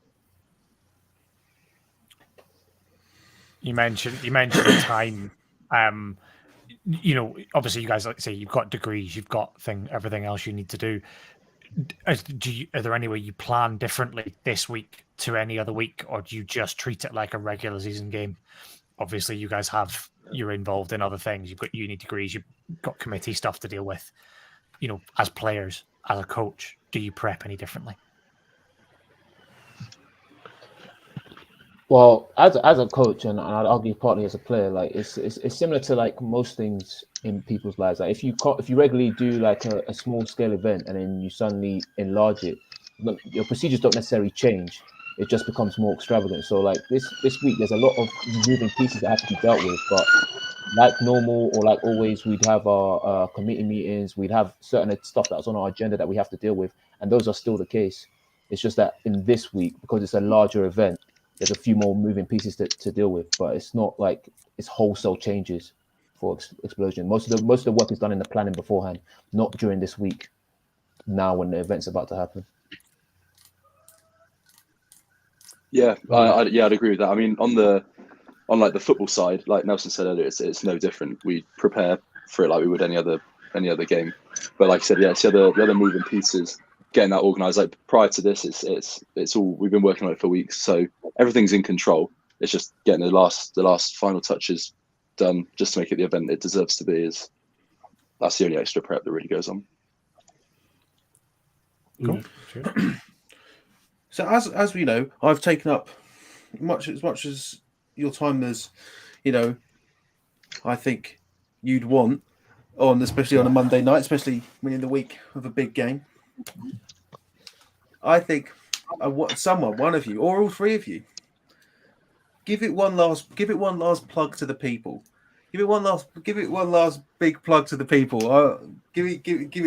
You mentioned the time. Obviously, you guys, like say, you've got degrees, you've got everything else you need to do. Are there any way you plan differently this week to any other week, or do you just treat it like a regular season game? Obviously, you guys you're involved in other things. You've got uni degrees, you've got committee stuff to deal with. as players, as a coach, do you prep any differently? Well, as a coach, and I'd argue partly as a player, like it's similar to like most things in people's lives. Like if you regularly do like a small scale event and then you suddenly enlarge it, your procedures don't necessarily change. It just becomes more extravagant. So like this week, there's a lot of moving pieces that have to be dealt with. But like normal or like always, we'd have our committee meetings. We'd have certain stuff that's on our agenda that we have to deal with, and those are still the case. It's just that in this week, because it's a larger event, there's a few more moving pieces to deal with, but it's not like it's wholesale changes for Explosion. Most of the work is done in the planning beforehand, not during this week. Now, when the event's about to happen. Yeah, I'd agree with that. I mean, on like the football side, like Nelson said earlier, it's no different. We prepare for it like we would any other game. But like I said, yeah, it's the other moving pieces. Getting that organised, like prior to this, it's all we've been working on it for weeks, so everything's in control. It's just getting the last final touches done just to make it the event it deserves to be. That's the only extra prep that really goes on. Cool. So as we know, I've taken up as much as your time as I think you'd want especially on a Monday night, especially when in the week of a big game. I think one of you, or all three of you, give it one last plug to the people. Give it one last big plug to the people. Give it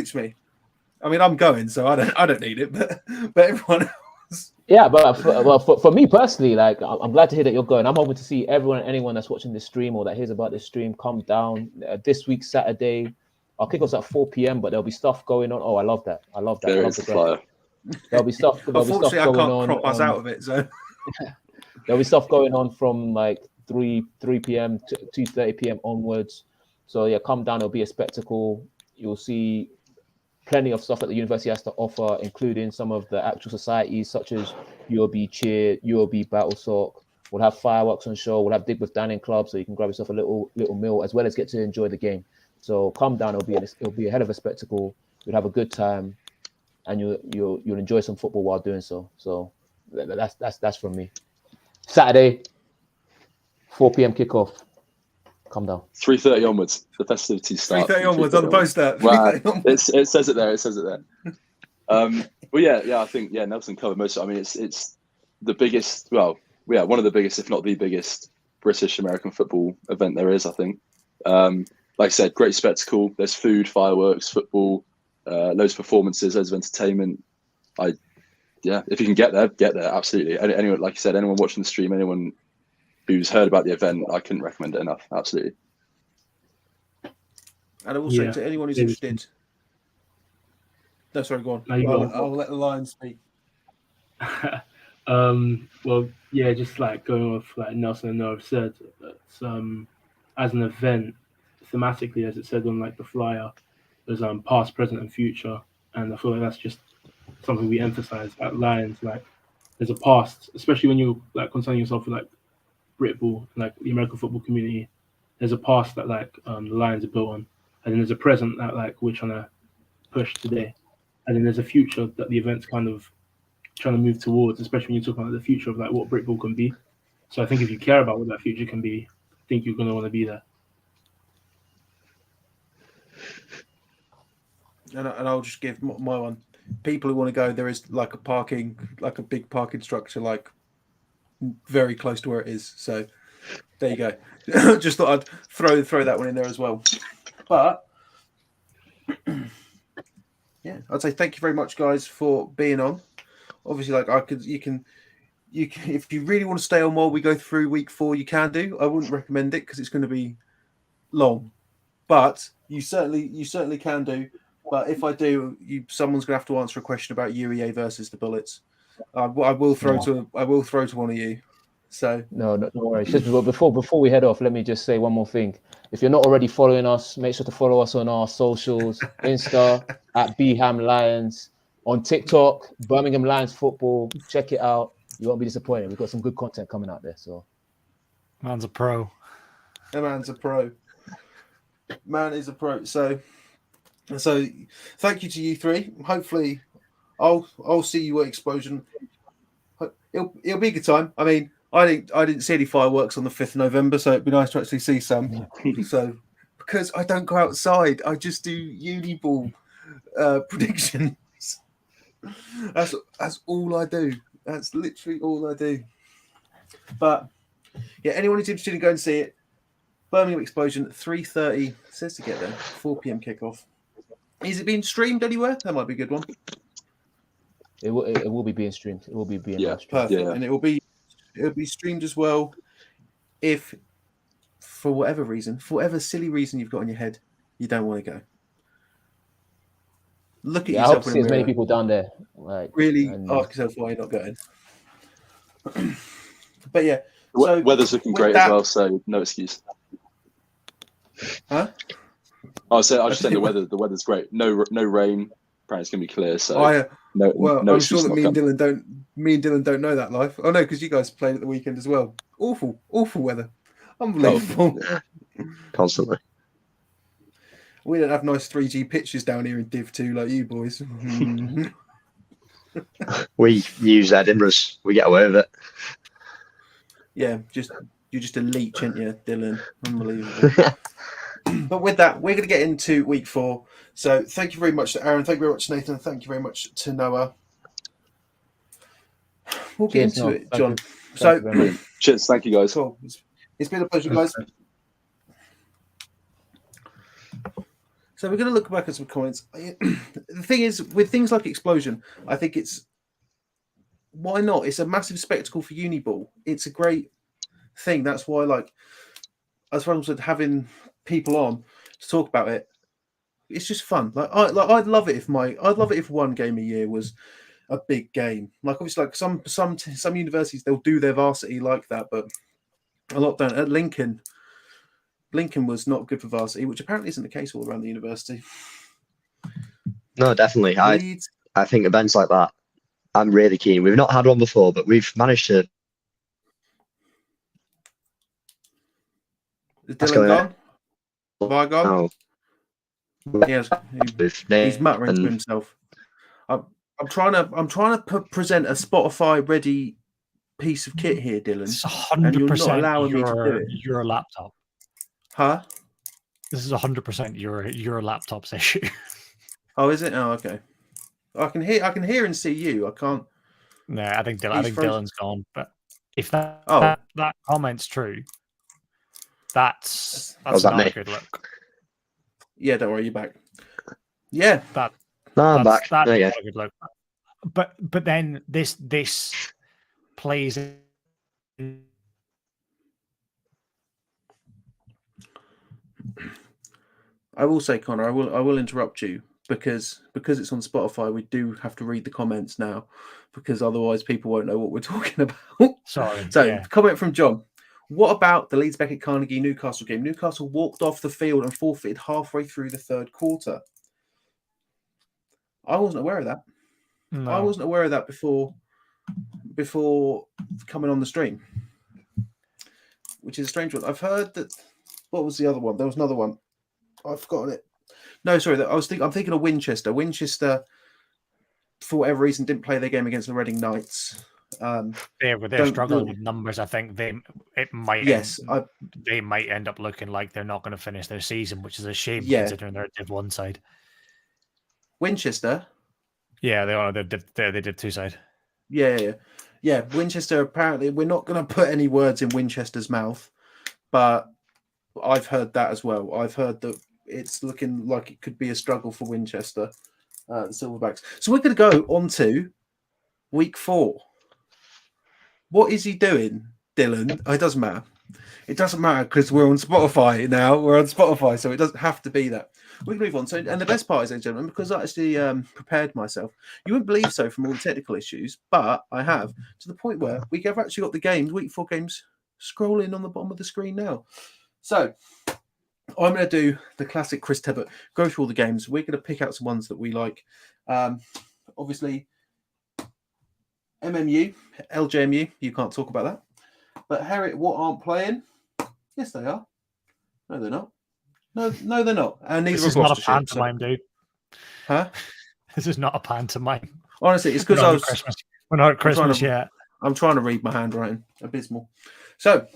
to me. I mean, I'm going, so I don't need it, but everyone else. Yeah, but for me personally, like I'm glad to hear that you're going. I'm hoping to see anyone that's watching this stream or that hears about this stream come down this week Saturday. Our kickoff's at 4 p.m., but there'll be stuff going on. Oh, I love that. There is the flyer. There'll be stuff. Unfortunately, I can't crop us out of it. So there'll be stuff going on from like 3 p.m. to 2:30 p.m. onwards. So yeah, come down. It'll be a spectacle. You'll see plenty of stuff that the university has to offer, including some of the actual societies such as UOB Cheer, UOB Battle Sock. We'll have fireworks on show. We'll have Dig with Dining Club, so you can grab yourself a little meal as well as get to enjoy the game. So come down. It'll be a hell of a spectacle. You'll have a good time, and you'll enjoy some football while doing so. So that's from me. Saturday, 4 p.m. kickoff. Come down. 3:30 onwards. The festivities start. 3:30 onwards on the poster. Wow. It says it there. Well, yeah. I think Nelson covered most of it. I mean, it's the biggest. Well, yeah, one of the biggest, if not the biggest, British American football event there is. I think. Like I said, great spectacle. There's food, fireworks, football, loads of performances, loads of entertainment. If you can get there, absolutely. Anyone, like you said, anyone watching the stream, anyone who's heard about the event, I couldn't recommend it enough. Absolutely. And also to anyone who's interested. No, sorry, go on. I'll let the Lions speak. Well, yeah, just like going off like Nelson and Noah have said, it's, as an event, thematically, as it said on like the flyer, there's past, present, and future, and I feel like that's just something we emphasize at Lions. Like, there's a past, especially when you're like concerning yourself with like Britball, like the American football community. There's a past that like the Lions are built on, and then there's a present that like we're trying to push today, and then there's a future that the event's kind of trying to move towards, especially when you're talking about the future of like what Britball can be. So I think if you care about what that future can be, I think you're going to want to be there. And I'll just give my one. People who want to go, there is like a big parking structure, like very close to where it is. So there you go. Just thought I'd throw that one in there as well. But yeah, I'd say thank you very much, guys, for being on. Obviously, like you can, if you really want to stay on while we go through week 4, you can do. I wouldn't recommend it because it's going to be long, but you certainly can do. But if I do, someone's going to have to answer a question about UEA versus the Bullets. I will throw to one of you. So no worries. Just before we head off, let me just say one more thing. If you're not already following us, make sure to follow us on our socials: Insta at Birmingham Lions, on TikTok, Birmingham Lions Football. Check it out. You won't be disappointed. We've got some good content coming out there. So, man's a pro. The man's a pro. Man is a pro. So, So thank you to you three. Hopefully, I'll see you at Explosion. It'll be a good time. I mean, I didn't see any fireworks on the 5th of November, so it'd be nice to actually see some. So because I don't go outside, I just do Uniball predictions. That's all I do. That's literally all I do. But yeah, anyone who's interested in going to see it, Birmingham Explosion, 3:30 says to get there, 4 p.m. kickoff. Is it being streamed anywhere? That might be a good one. It will be being streamed. It will be being live streamed. Perfect, and it'll be streamed as well. If for whatever silly reason you've got in your head, you don't want to go. Look at I hope yourself to in see the as many mirror. people down there. Like Really and ask yourself why you're not going. But yeah, So, weather's looking great as well, so no excuse. Huh? I was just saying the weather's great. No rain. Apparently it's gonna be clear. So I'm sure that me and Dylan don't know that life. Oh no, because you guys played at the weekend as well. Awful weather. Unbelievable. Constantly. We don't have nice 3G pitches down here in Div 2 like you boys. We use Edinburgh's. We get away with it. Yeah, you're just a leech, aren't you, Dylan? Unbelievable. But with that, we're going to get into week 4. So thank you very much to Aaron. Thank you very much to Nathan. Thank you very much to Noah. We'll get into it, John. Cheers. Thank you, guys. Cool. It's been a pleasure, guys. So we're going to look back at some comments. The thing is, with things like Explosion, I think why not? It's a massive spectacle for Uniball. It's a great thing. That's why, like, as far as having people on to talk about it, it's just fun. I'd love it if one game a year was a big game. Like obviously, like some universities they'll do their varsity like that, but a lot don't. At Lincoln was not good for varsity, which apparently isn't the case all around the university. No, definitely. I think events like that, I'm really keen. We've not had one before, but we've managed to. Is Dylan gone? Have I gone? No. Yes, he's muttering to himself. I'm trying to present a Spotify ready piece of kit here, Dylan. It's 100% your laptop. Huh? This is 100% your laptop's issue. Oh, is it? Oh, okay. I can hear and see you. I can't. No, I think Dylan's gone. But if that comment's true, that's not a good look. Yeah, don't worry, you're back. Yeah, I'm back. That's not a good look. But then this plays. I will say, Connor, I will interrupt you because it's on Spotify. We do have to read the comments now because otherwise people won't know what we're talking about. Sorry. So, comment from John. What about the Leeds Beckett Carnegie Newcastle game? Newcastle walked off the field and forfeited halfway through the third quarter. I wasn't aware of that. No. I wasn't aware of that before coming on the stream, which is a strange one. I've heard that. What was the other one? There was another one. I've forgotten it. No, sorry. I'm thinking of Winchester. Winchester, for whatever reason, didn't play their game against the Reading Knights. They're struggling with numbers. I think they might end up looking like they're not going to finish their season, which is a shame considering they're a Div 1 side. Winchester. Yeah, they are. They did 2 side. Yeah. Winchester. Apparently, we're not going to put any words in Winchester's mouth, but I've heard that as well. I've heard that it's looking like it could be a struggle for Winchester, the Silverbacks. So we're going to go on to week 4. What is he doing, Dylan? Oh, it doesn't matter. It doesn't matter because we're on Spotify now. We're on Spotify, so it doesn't have to be that. We can move on. So, and the best part is, ladies and gentlemen, because I actually prepared myself. You wouldn't believe so from all the technical issues, but I have to the point where we have actually got the games, week 4 games, scrolling on the bottom of the screen now. So I'm going to do the classic Chris Tebbs, go through all the games. We're going to pick out some ones that we like. Obviously, MMU, LJMU, you can't talk about that. But Harriet, what aren't playing? Yes, they are. No, they're not. No, they're not. And neither this is not a pantomime, dude. Huh? This is not a pantomime. Honestly, it's because I was. We're not at Christmas yet. I'm trying to read my handwriting. Abysmal. So,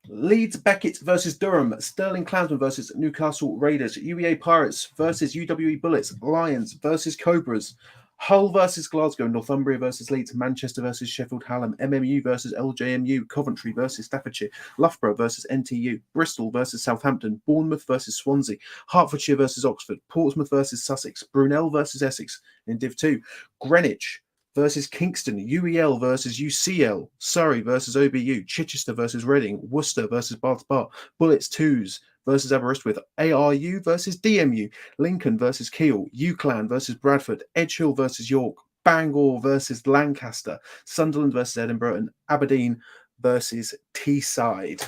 Leeds Beckett versus Durham, Stirling Klansmen versus Newcastle Raiders, UEA Pirates versus UWE Bullets, Lions versus Cobras, Hull versus Glasgow, Northumbria versus Leeds, Manchester versus Sheffield Hallam, MMU versus LJMU, Coventry versus Staffordshire, Loughborough versus NTU, Bristol versus Southampton, Bournemouth versus Swansea, Hertfordshire versus Oxford, Portsmouth versus Sussex, Brunel versus Essex in Div 2, Greenwich versus Kingston, UEL versus UCL, Surrey versus OBU, Chichester versus Reading, Worcester versus Bath Bar, Bullets 2s versus Aberystwyth, ARU versus DMU, Lincoln versus Keele, UClan versus Bradford, Edgehill versus York, Bangor versus Lancaster, Sunderland versus Edinburgh, and Aberdeen versus Teesside.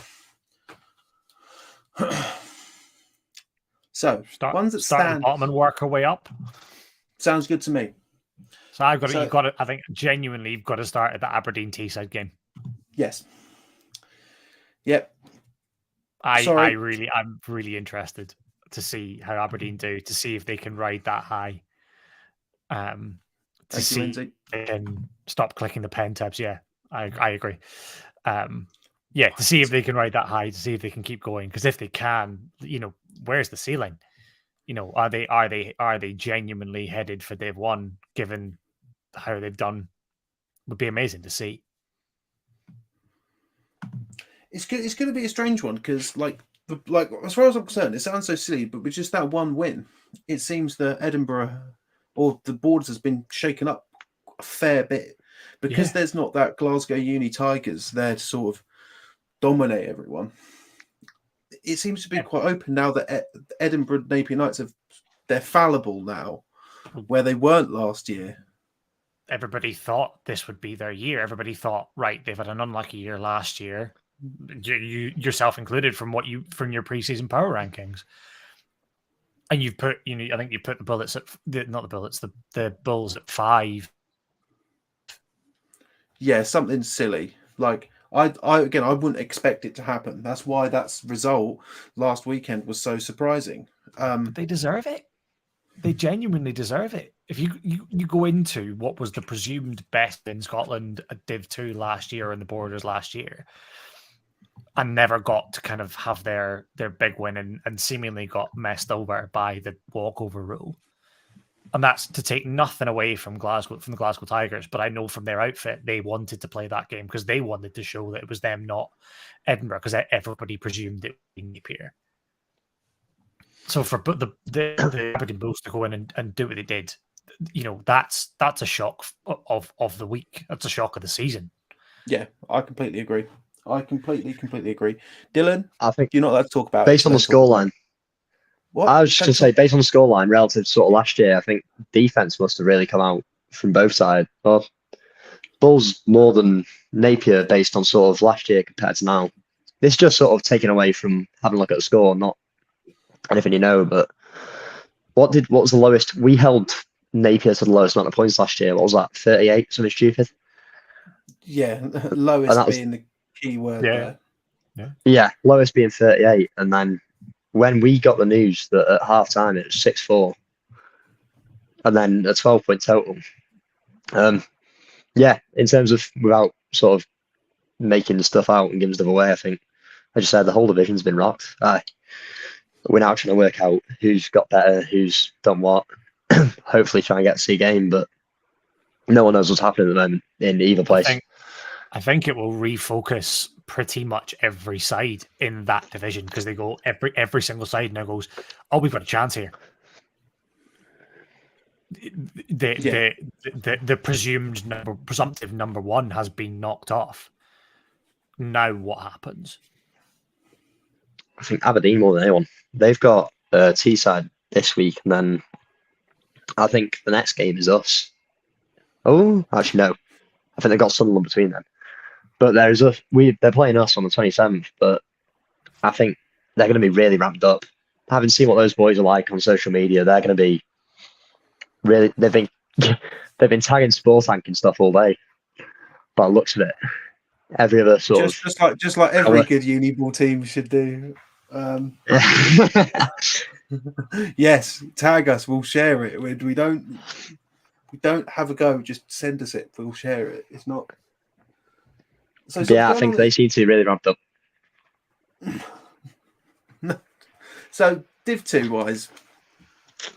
So, ones that start at stand. the bottom and work our way up. Sounds good to me. So you've got to. I think genuinely, you've got to start at the Aberdeen Teesside game. Yes. Yep. I'm really interested to see how Aberdeen do, to see if they can ride that high. To see if they can stop clicking the pen tabs. Yeah, I agree. To see if they can ride that high, to see if they can keep going. Because if they can, where's the ceiling? Are they genuinely headed for Div 1, given how they've done? Would be amazing to see. It's going to be a strange one because, as far as I'm concerned, it sounds so silly, but with just that one win, it seems that Edinburgh or the Borders has been shaken up a fair bit because there's not that Glasgow Uni Tigers there to sort of dominate everyone. It seems to be quite open now that Edinburgh Napier Knights they're fallible now, where they weren't last year. Everybody thought this would be their year. Everybody thought, right, they've had an unlucky year last year. You yourself included from your preseason power rankings, and you've put I think you put the Bullets at the Bulls at 5. Yeah, something silly. Like I wouldn't expect it to happen. That's why that result last weekend was so surprising. But they deserve it. They genuinely deserve it. If you go into what was the presumed best in Scotland at Div 2 last year and the Borders last year, and never got to kind of have their big win and seemingly got messed over by the walkover rule. And that's to take nothing away from the Glasgow Tigers, but I know from their outfit they wanted to play that game because they wanted to show that it was them, not Edinburgh, because everybody presumed it would be Napier. So for the Aberdeen Bulls to go in and do what they did, that's a shock of the week. That's a shock of the season. Yeah, I completely agree. I completely agree. Dylan, I think you're not allowed to talk about based on the scoreline. What? I was just going to say, based on the scoreline relative to sort of last year, I think defense must have really come out from both sides. Well, Bulls more than Napier based on sort of last year compared to now. It's just sort of taken away from having a look at the score, not anything but what was the lowest? We held Napier to the lowest amount of points last year. What was that? 38, something stupid? Yeah, lowest being the key word there. Yeah, lowest being 38. And then when we got the news that at half time it was 6-4, and then a 12-point total. In terms of without sort of making the stuff out and giving stuff away, I think I just said the whole division's been rocked. We're now trying to work out who's got better, who's done what. Hopefully try and get to see a game, but no one knows what's happening at the moment in either place. I think it will refocus pretty much every side in that division because they go every single side now goes, oh, we've got a chance here. The presumptive number one has been knocked off. Now what happens? I think Aberdeen more than anyone. They've got Teesside this week, and then I think the next game is us. Oh, actually no. I think they've got Sunderland between them. But they're playing us on the 27th, but I think they're going to be really ramped up. Having seen what those boys are like on social media, they're going to be really. They've been tagging Sportank and stuff all day. By the looks of it, every other sort of just like every good Uniball team should do. Yes, tag us. We'll share it. We don't have a go. Just send us it. We'll share it. It's not. So Yeah, I think they seem to be really ramped up. So Div 2 wise,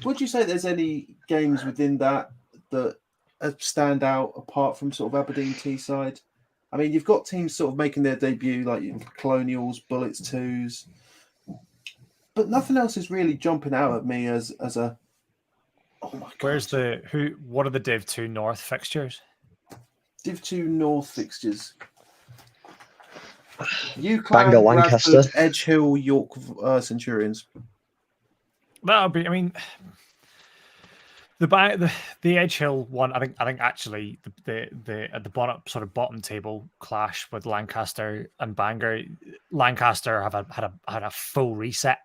would you say there's any games within that stand out apart from sort of Aberdeen Teesside? I mean, you've got teams sort of making their debut like Colonials, Bullets 2s, but nothing else is really jumping out at me as a. Oh my god! What are the Div 2 North fixtures? Div 2 North fixtures. Bangor, Lancaster, Edge Hill, York Centurions. That'll be. I mean, the Edge Hill one. I think actually the at the bottom table clash with Lancaster and Bangor. Lancaster have had a full reset.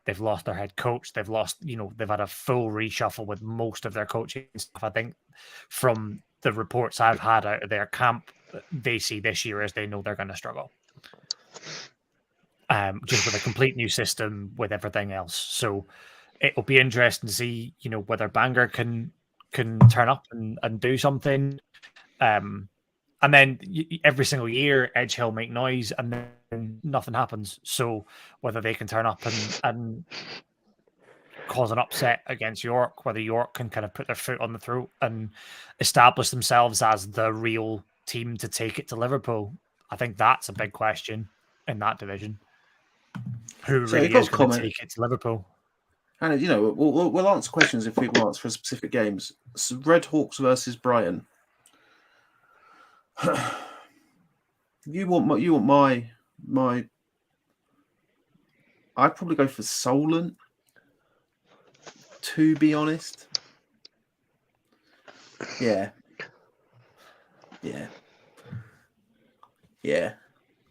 They've lost their head coach. They've had a full reshuffle with most of their coaching stuff. I think from the reports I've had out of their camp, they see this year as they know they're going to struggle. Just with a complete new system with everything else. So it'll be interesting to see, whether Bangor can turn up and do something. And then every single year, Edge Hill make noise, and then nothing happens. So whether they can turn up and cause an upset against York, whether York can kind of put their foot on the throat and establish themselves as the real team to take it to Liverpool, I think that's a big question in that division. Who really is going to take it to Liverpool? And we'll answer questions if people ask for specific games. So Red Hawks versus Brighton. You want my I'd probably go for Solent, to be honest. Yeah.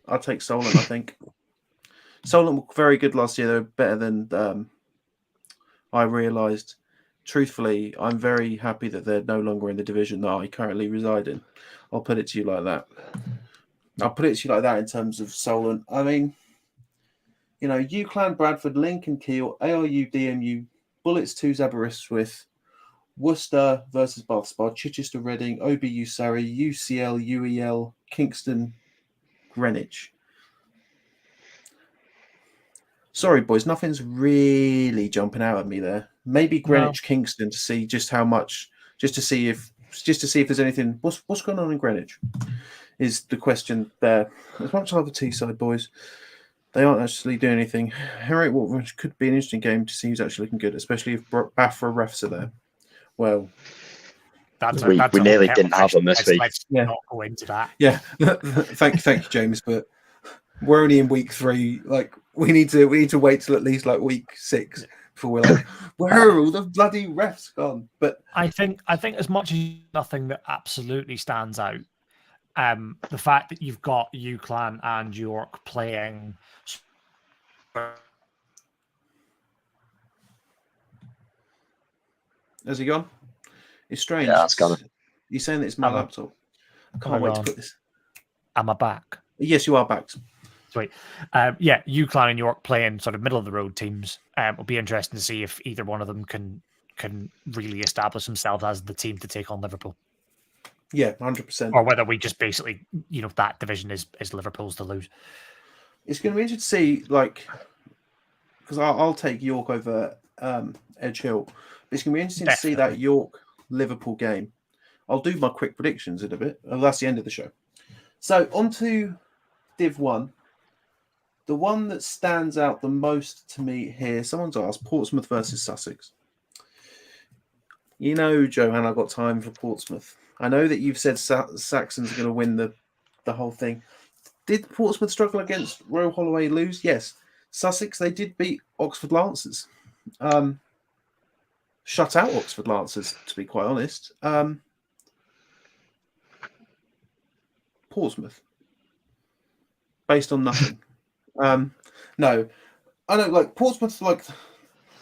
I'll take Solent, I think. Solent were very good last year. They were better than I realised. Truthfully, I'm very happy that they're no longer in the division that I currently reside in. I'll put it to you like that. In terms of Solent. I mean, UClan, Bradford, Lincoln, Kiel, ARU, DMU, Bullets 2's Aberystwyth, Worcester versus Bath Spa, Chichester, Reading, OBU, Surrey, UCL, UEL, Kingston, Greenwich. Sorry, boys, nothing's really jumping out at me there. Maybe Greenwich, Kingston to see just how much, just to see if there's anything. What's going on in Greenwich? Is the question there? As much as I love the Teesside boys, they aren't actually doing anything. Harriet Waterford could be an interesting game to see who's actually looking good, especially if Bafra refs are there. Well, we nearly didn't have them this week. Let's not go into that. Yeah, thank you, James. But we're only in week 3. Like we need to wait till at least like week 6 before we're like, where are all the bloody refs gone? But I think as much as nothing that absolutely stands out. The fact that you've got UClan and York playing. Has he gone? It's strange. Yeah, it's gone. You're saying that it's my laptop. I can't wait to put this. Am I back? Yes, you are back. Sweet. UClan and York playing sort of middle of the road teams. It'll be interesting to see if either one of them can really establish themselves as the team to take on Liverpool. Yeah, 100%. Or whether we just basically, that division is Liverpool's to lose. It's going to be interesting to see, because I'll take York over Edge Hill. But it's going to be interesting to see that York-Liverpool game. I'll do my quick predictions in a bit. Oh, that's the end of the show. So, on to Div 1. The one that stands out the most to me here, someone's asked, Portsmouth versus Sussex. Johan, I've got time for Portsmouth. I know that you've said Saxons are going to win the whole thing. Did Portsmouth struggle against Royal Holloway lose? Yes. Sussex, they did beat Oxford Lancers. Shut out Oxford Lancers, to be quite honest. Portsmouth. Based on nothing. No. I know, Portsmouth,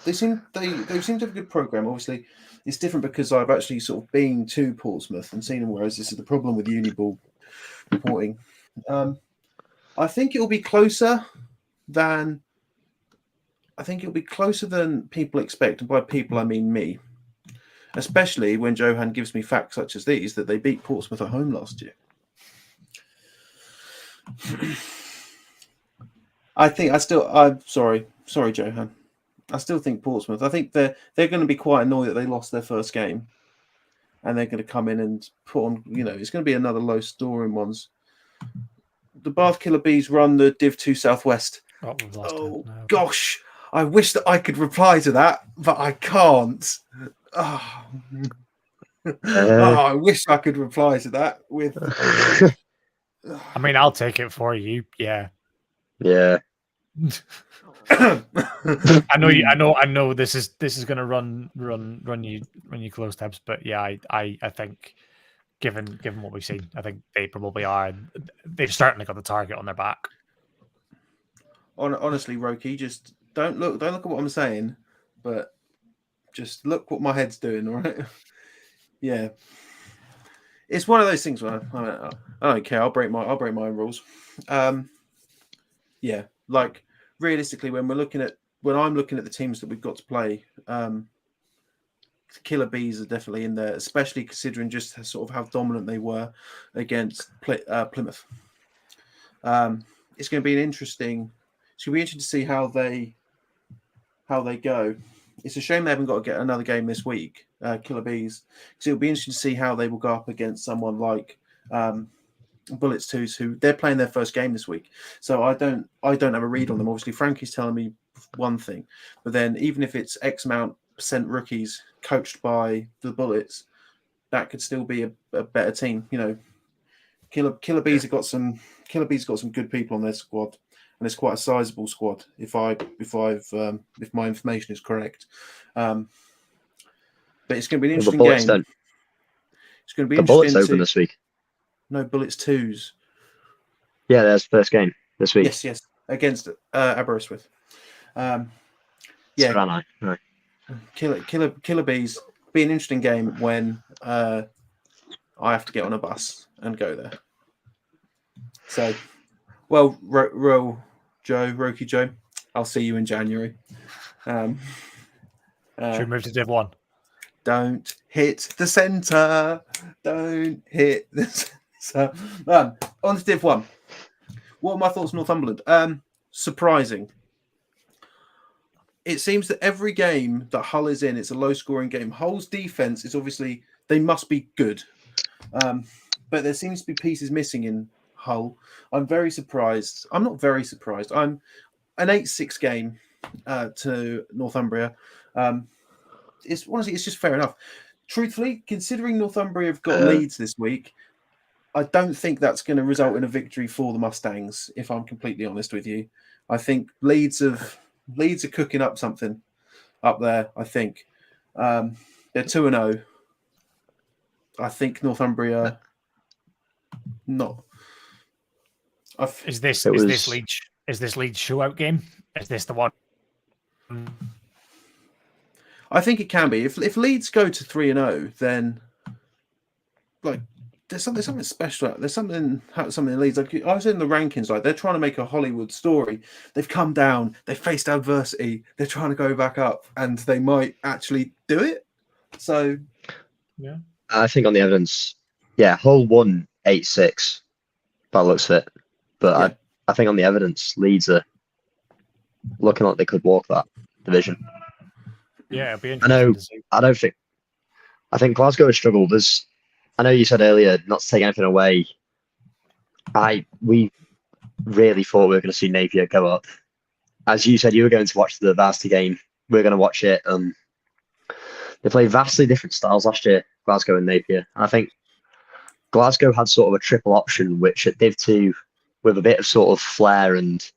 they seem to have a good program, obviously. It's different because I've actually sort of been to Portsmouth and seen them, whereas this is the problem with Uniball reporting. I think it will be closer than I think it'll be closer than people expect, and by people I mean me. Especially when Johan gives me facts such as these that they beat Portsmouth at home last year. I'm sorry, Johan. I still think Portsmouth. I think they're going to be quite annoyed that they lost their first game, and they're going to come in and put on. It's going to be another low-scoring ones. The Bath Killer Bees run the Div 2 Southwest. Oh gosh, I wish that I could reply to that, but I can't. Oh. I wish I could reply to that with. I mean, I'll take it for you. Yeah. Yeah. I know. This is going to run you close, Tebbs. But yeah, I think given what we've seen, I think they probably are. They've certainly got the target on their back. Honestly, Roki, just don't look at what I'm saying, but just look what my head's doing. All right. Yeah. It's one of those things where I don't care. I'll break my own rules. Yeah, like realistically, when I'm looking at the teams that we've got to play, Killer Bees are definitely in there, especially considering just sort of how dominant they were against Plymouth. It's going to be interesting to see how they go. It's a shame they haven't got to get another game this week, Killer Bees, because it'll be interesting to see how they will go up against someone like Bullets 2s, who they're playing their first game this week. So I don't have a read on them. Obviously, Frankie's telling me one thing, but then even if it's X amount % rookies coached by the Bullets, that could still be a better team. Killer Bees have got some good people on their squad. And it's quite a sizable squad, if my information is correct. But it's going to be an interesting game. It's going to be the interesting. Bullets open this week. No, Bullets 2s. Yeah, that's the first game this week. Yes, against Aberystwyth. Yeah, Right. Killer Bees. Be an interesting game when I have to get on a bus and go there. So. Well, Roki Joe, I'll see you in January. Should we move to Div 1? Don't hit the centre. Don't hit the centre. On to Div 1. What are my thoughts on Northumberland? Surprising. It seems that every game that Hull is in, it's a low-scoring game. Hull's defence is obviously, they must be good. But there seems to be pieces missing in Hull. I'm very surprised. I'm not very surprised. I'm an 8-6 game to Northumbria. It's just fair enough. Truthfully, considering Northumbria have got Leeds this week, I don't think that's going to result in a victory for the Mustangs. If I'm completely honest with you, I think Leeds are cooking up something up there. I think they're 2-0. I think Northumbria not. Is this Leeds shootout game? Is this the one? I think it can be. If Leeds go to 3-0, then like there's something special. There's something in Leeds. Like I was in the rankings, like they're trying to make a Hollywood story. They've come down, they faced adversity, they're trying to go back up, and they might actually do it. So yeah, I think on the evidence, Hull won 8-6 by the looks of it. But yeah. I think on the evidence, Leeds are looking like they could walk that division. Yeah, it'll be interesting to see. I think Glasgow has struggled. I know you said earlier not to take anything away. We really thought we were going to see Napier go up. As you said, you were going to watch the varsity game. We're going to watch it. They played vastly different styles last year, Glasgow and Napier. And I think Glasgow had sort of a triple option, which at Div 2, with a bit of sort of flair and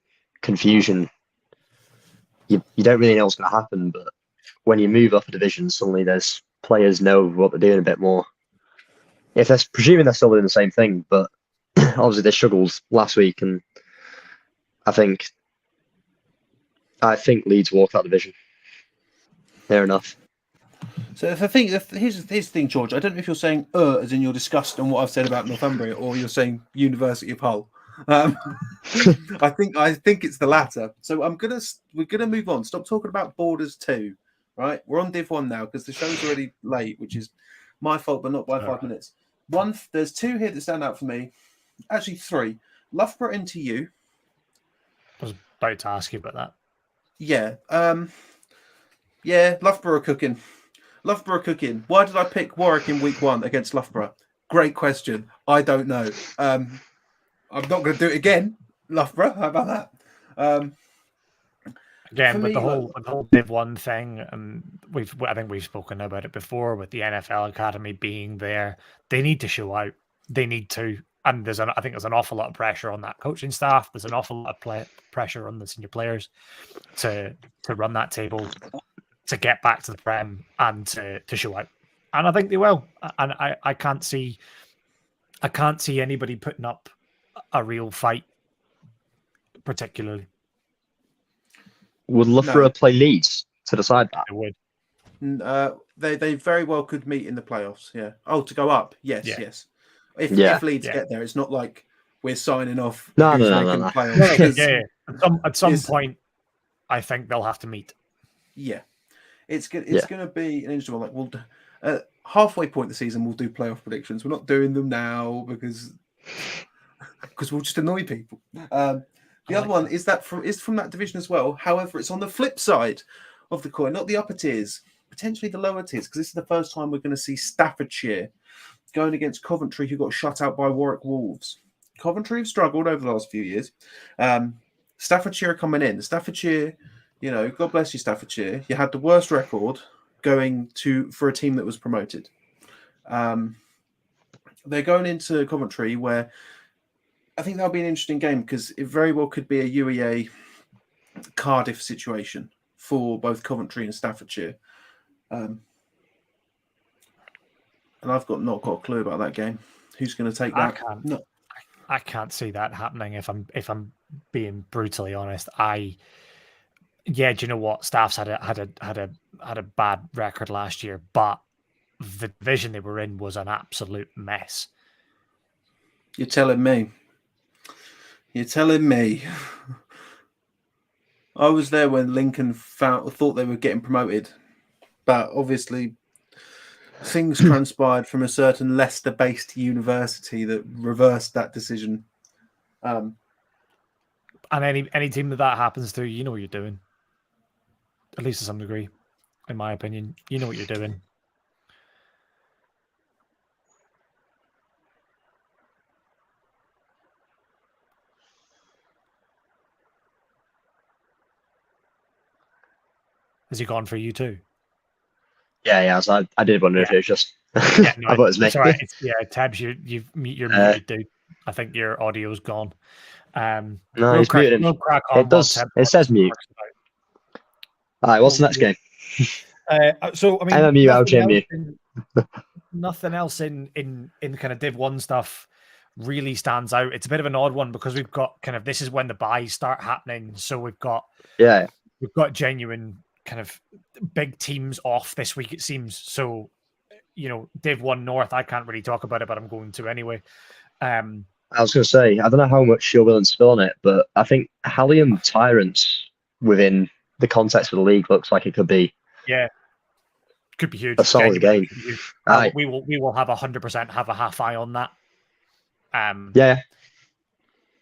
confusion, you don't really know what's going to happen. But when you move up a division, suddenly there's players know what they're doing a bit more. If they're presuming they're still doing the same thing, but obviously they struggled last week, and I think Leeds walk that division. Fair enough. So here's the thing, George. I don't know if you're saying as in you're disgusted on what I've said about Northumbria, or you're saying University of Hull. I think it's the latter. So we're gonna move on. Stop talking about Borders 2, right? We're on Div 1 now because the show's already late, which is my fault, but not by 5 minutes. There's 2 here that stand out for me. Actually, 3. Loughborough into you. I was about to ask you about that. Yeah. Loughborough cooking. Why did I pick Warwick in week 1 against Loughborough? Great question. I don't know. I'm not going to do it again. Loughborough, how about that? Again, with the whole Div 1 thing, and I think we've spoken about it before with the NFL Academy being there. They need to show out. They need to. And I think there's an awful lot of pressure on that coaching staff. There's an awful lot of pressure on the senior players to run that table, to get back to the Prem and to show out. And I think they will. And I can't see anybody putting up a real fight, particularly. Would Loughborough play Leeds to decide that? It would. They very well could meet in the playoffs. Yeah. Oh, to go up. Yes. Yeah. Yes. If Leeds get there, it's not like we're signing off. No. Playoffs. At some point, I think they'll have to meet. Yeah. It's going to be an interesting one. Like halfway point of the season, we'll do playoff predictions. We're not doing them now because we'll just annoy people. The other one is from that division as well. However, it's on the flip side of the coin, not the upper tiers, potentially the lower tiers, because this is the first time we're going to see Staffordshire going against Coventry, who got shut out by Warwick Wolves. Coventry have struggled over the last few years. Staffordshire are coming in. Staffordshire, God bless you, Staffordshire. You had the worst record going for a team that was promoted. They're going into Coventry, where I think that'll be an interesting game because it very well could be a UEA Cardiff situation for both Coventry and Staffordshire. And I've not got a clue about that game. Who's going to take that? I can't see that happening. If I'm being brutally honest, do you know what? Staff's had a bad record last year, but the division they were in was an absolute mess. You're telling me. I was there when Lincoln thought they were getting promoted, but obviously things transpired from a certain Leicester-based university that reversed that decision. And any team that happens to, you know what you're doing. At least to some degree, in my opinion. You know what you're doing. Has he gone for you too? Yeah. So I did wonder if it was just. Yeah, no, I thought it was me. It's all right. Tebbs, you're muted, dude. I think your audio's gone. No, he's muted. It says mute. All right, what's the next game? So I mean, nothing else in kind of Div 1 stuff really stands out. It's a bit of an odd one because we've got this is when the buys start happening. So we've got genuine kind of big teams off this week, it seems. So, Div 1 North, I can't really talk about it, but I'm going to anyway. I was going to say, I don't know how much you're willing to spill on it, but I think Hallium Tyrants within the context of the league looks like it could be. Yeah. Could be huge. A solid game. We will have 100% have a half eye on that.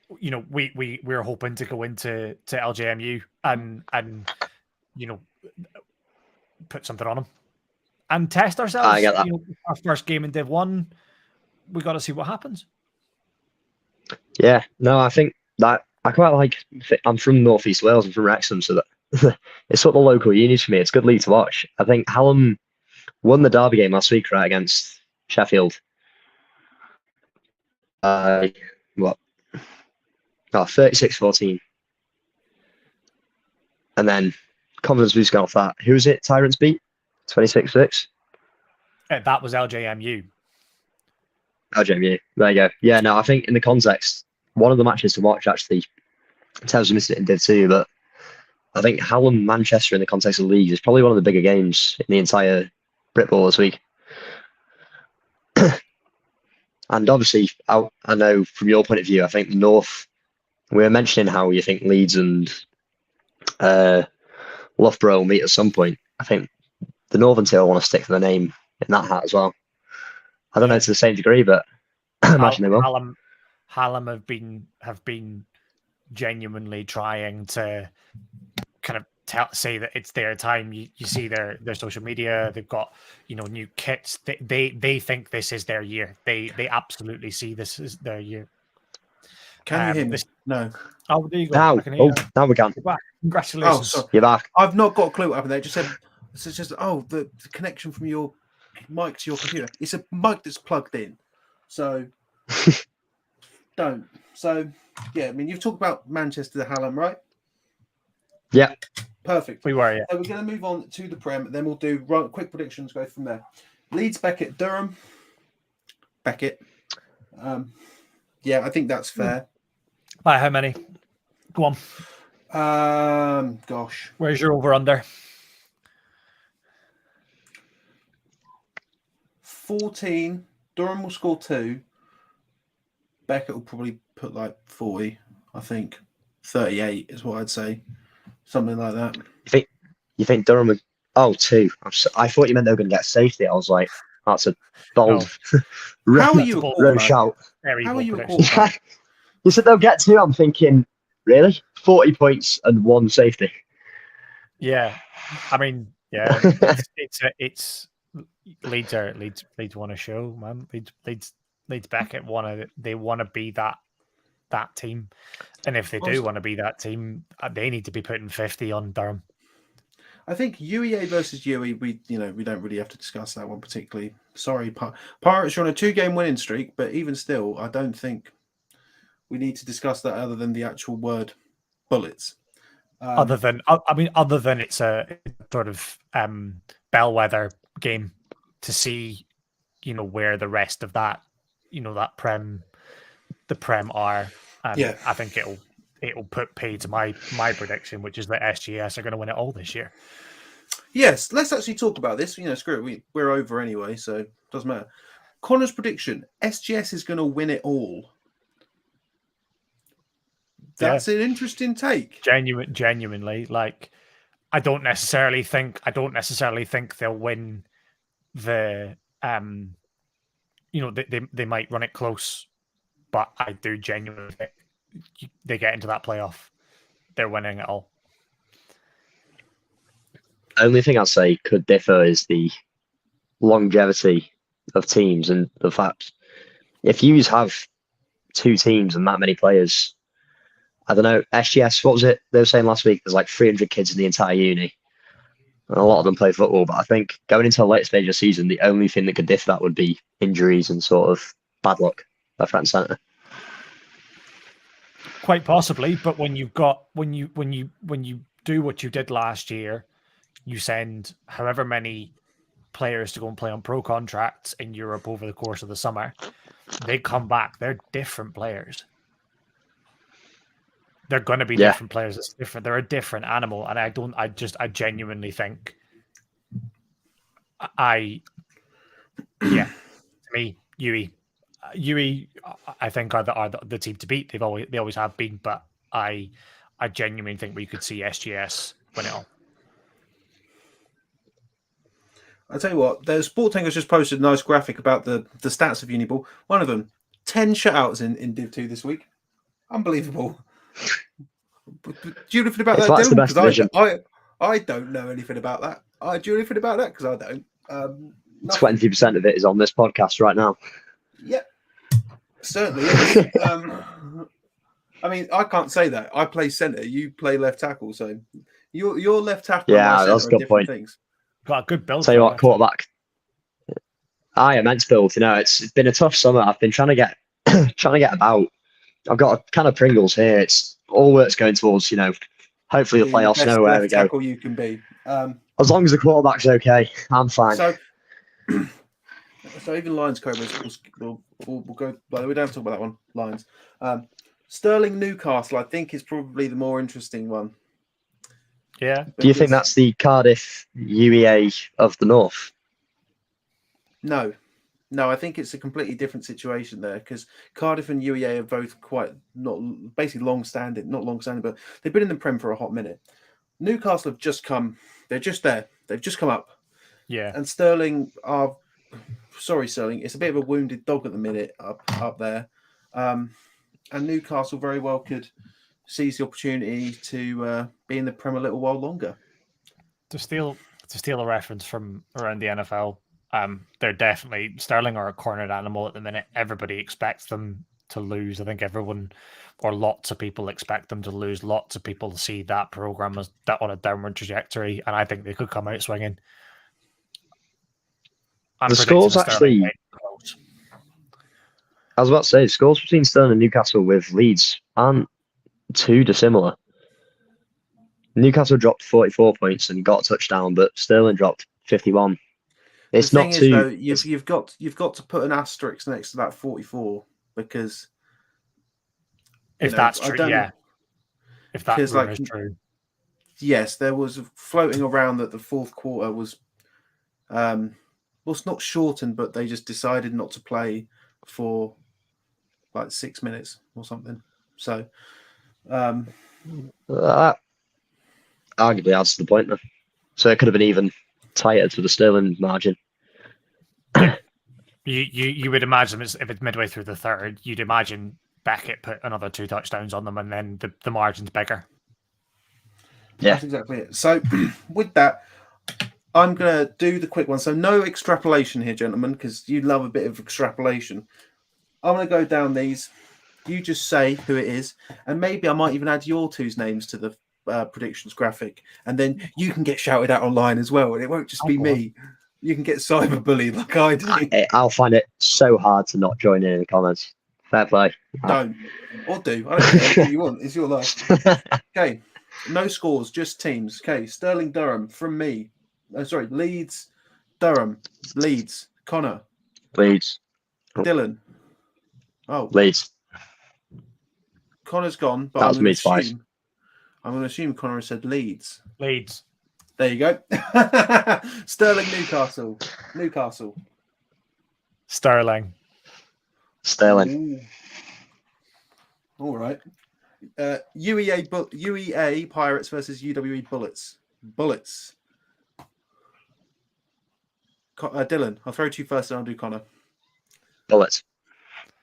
We're hoping to go into LJMU and put something on them and test ourselves. I get that. Our first game in Div 1, we got to see what happens. Yeah, no, I think that I quite like. I'm from North East Wales. I'm from Wrexham, so that it's sort of the local unis for me. It's a good league to watch. I think Hallam won the derby game last week, right, against Sheffield. 36-14. And then confidence boosting off that. Who was it? Tyrants beat 26-6. That was LJMU. LJMU. There you go. Yeah, no, I think in the context, one of the matches to watch actually. Tebbs missed it in Div 2, but I think Hallam Manchester in the context of the league is probably one of the bigger games in the entire Brit Ball this week. And obviously, I know from your point of view, I think the North We were mentioning how you think Leeds and Loughborough will meet at some point. I think the Northern Tier want to stick to the name in that hat as well. I don't know to the same degree, but I imagine they will. Hallam have been genuinely trying to kind of say that it's their time. You see their social media. They've got new kits. They think this is their year. They absolutely see this as their year. Can you hear me? No. Oh, there you go. Now, I can hear you. now we can. You're back. Congratulations. Oh, sorry. You're back. I've not got a clue what happened there. It just said it's just the connection from your mic to your computer. It's a mic that's plugged in. So don't. So yeah, I mean you've talked about Manchester Hallam, right? Yeah. Perfect. We were, yeah. So we're going to move on to the Prem, then we'll do quick predictions, go from there. Leeds, Beckett, Durham. Beckett. Yeah, I think that's fair. By how many? Go on. Gosh. Where's your over-under? 14. Durham will score 2. Beckett will probably put like 40, I think. 38 is what I'd say. Something like that. You think Durham would... Oh, 2. I thought you meant they were going to get safety. I was like, that's a bold... No. How are you a quarterback? Shout. How are you a quarterback? You said they'll get 2. I'm thinking, really? 40 points and 1 safety. Yeah. I mean, yeah. It's Leeds want to show, man. Leeds Beckett they want to be that team. And if they do want to be that team, they need to be putting 50 on Durham. I think UEA versus UE, we don't really have to discuss that one particularly. Sorry, Pirates are on a 2-game winning streak, but even still, I don't think we need to discuss that other than the actual word bullets. Other than it's a sort of bellwether game to see, where the rest of that, that the Prem are. And yeah. I think it'll put pay to my prediction, which is that SGS are going to win it all this year. Yes, let's actually talk about this. Screw it, we're over anyway, so it doesn't matter. Connor's prediction: SGS is going to win it all. That's an interesting take. Genuinely, like I don't necessarily think they'll win the they might run it close, but I do genuinely think they get into that playoff, they're winning it all. Only thing I'd say could differ is the longevity of teams and the fact if you have 2 teams and that many players, I don't know, SGS, what was it they were saying last week? There's like 300 kids in the entire uni. And a lot of them play football, but I think going into the late stage of the season, the only thing that could differ that would be injuries and sort of bad luck left, right, and centre. Quite possibly, but when you do what you did last year, you send however many players to go and play on pro contracts in Europe over the course of the summer. They come back, they're different players. They're going to be different players. It's different. They're a different animal, and I genuinely think, to me, UE, I think are the team to beat. They always have been, but I genuinely think we could see SGS win it all. I tell you what, the Sport Tank has just posted a nice graphic about the stats of Uniball. One of them, 10 shutouts in Div 2 this week. Unbelievable. Do you know anything about that, Dylan? Because I don't know anything about that. Do you know anything about that? Because I don't. 20% of it is on this podcast right now. Yeah, certainly is. I mean, I can't say that. I play centre. You play left tackle. So your left tackle. Yeah, that's a good point. Things. Got a good build. Tell you what, quarterback. Immense build. It's been a tough summer. I've been trying to get about. I've got a kind of Pringles here. It's all work's going towards, hopefully the playoffs. Know where we go. Tackle you can be. As long as the quarterback's okay, I'm fine. So even Lions Cobras, we'll go. But we don't have to talk about that one. Lions. Sterling Newcastle, I think, is probably the more interesting one. Yeah. Do you think that's the Cardiff UEA of the North? No. No, I think it's a completely different situation there because Cardiff and UEA are both quite not basically long-standing, not long-standing, but they've been in the Prem for a hot minute. Newcastle have just come; they're just there. They've just come up, Yeah. and Sterling are. Sorry, Sterling. It's a bit of a wounded dog at the minute up there, and Newcastle very well could seize the opportunity to be in the Prem a little while longer. To steal a reference from around the NFL, they're definitely Sterling are a cornered animal at the minute. Everybody expects them to lose. I think everyone or lots of people expect them to lose. Lots of people see that program as that on a downward trajectory, and I think they could come out swinging. The scores actually. I was about to say, scores between Sterling and Newcastle with Leeds aren't too dissimilar. Newcastle dropped 44 points and got a touchdown, but Sterling dropped 51. It's the not thing is, too. Though, you've got to put an asterisk next to that 44 because if that's true, yeah. If that is true, yes, there was floating around that the fourth quarter was, well, it's not shortened, but they just decided not to play for like 6 minutes or something. So, That arguably adds to the point, though. So it could have been even tighter to the Sterling margin. You would imagine if it's midway through the third, you'd imagine Beckett put another 2 touchdowns on them, and then the margin's bigger. Yeah, that's exactly it. So with that, I'm going to do the quick one. So no extrapolation here, gentlemen, because you love a bit of extrapolation. I'm going to go down these. You just say who it is, and maybe I might even add your two's names to the predictions graphic, and then you can get shouted out online as well, and it won't just be me. You can get cyberbullied like I do. I'll find it so hard to not join in the comments. Fair play. Don't. Or do. I don't care. Anything you want. It's your life. Okay. No scores, just teams. Okay. Sterling Durham from me. Leeds. Durham. Leeds. Connor. Leeds. Dylan. Oh. Leeds. Connor's gone, but That was me twice. I'm going to assume Connor has said Leeds. Leeds. There you go. Sterling Newcastle. Newcastle. Sterling. Sterling. Ooh. All right. UEA Pirates versus UWE Bullets. Bullets. Dylan, I'll throw to you first and I'll do Connor. Bullets.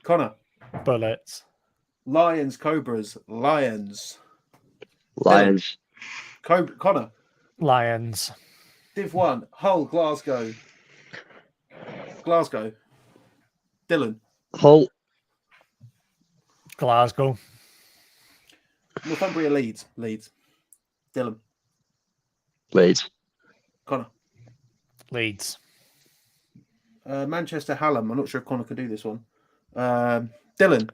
Connor. Bullets. Lions, Cobras. Lions. Lions. Connor. Lions. Div 1. Hull, Glasgow. Glasgow. Dylan. Hull. Glasgow. Northumbria, Leeds. Leeds. Dylan. Leeds. Connor. Leeds. Manchester, Hallam. I'm not sure if Connor could do this one. Dylan.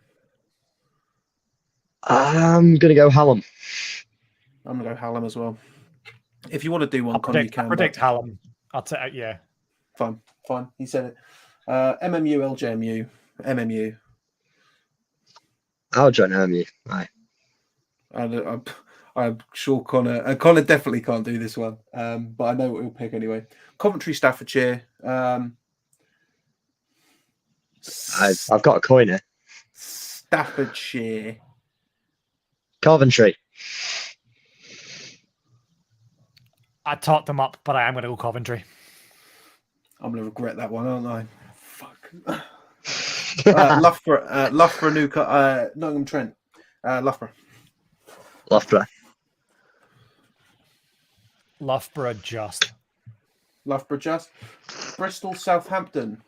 I'm going to go Hallam. I'm going to go Hallam as well. If you want to do one, Connor, you can. I predict Hallam. I'll take yeah. Fine. He said it. MMU, LJMU, MMU. I'll join MMU. Aye. And I'm sure Connor definitely can't do this one, but I know what he'll pick anyway. Coventry, Staffordshire. I've got a coin here. Staffordshire. Coventry. I talked them up, but I am going to go Coventry. I'm going to regret that one, aren't I? Fuck. Loughborough, Newcastle, Nottingham Trent. Loughborough. Loughborough just. Bristol, Southampton.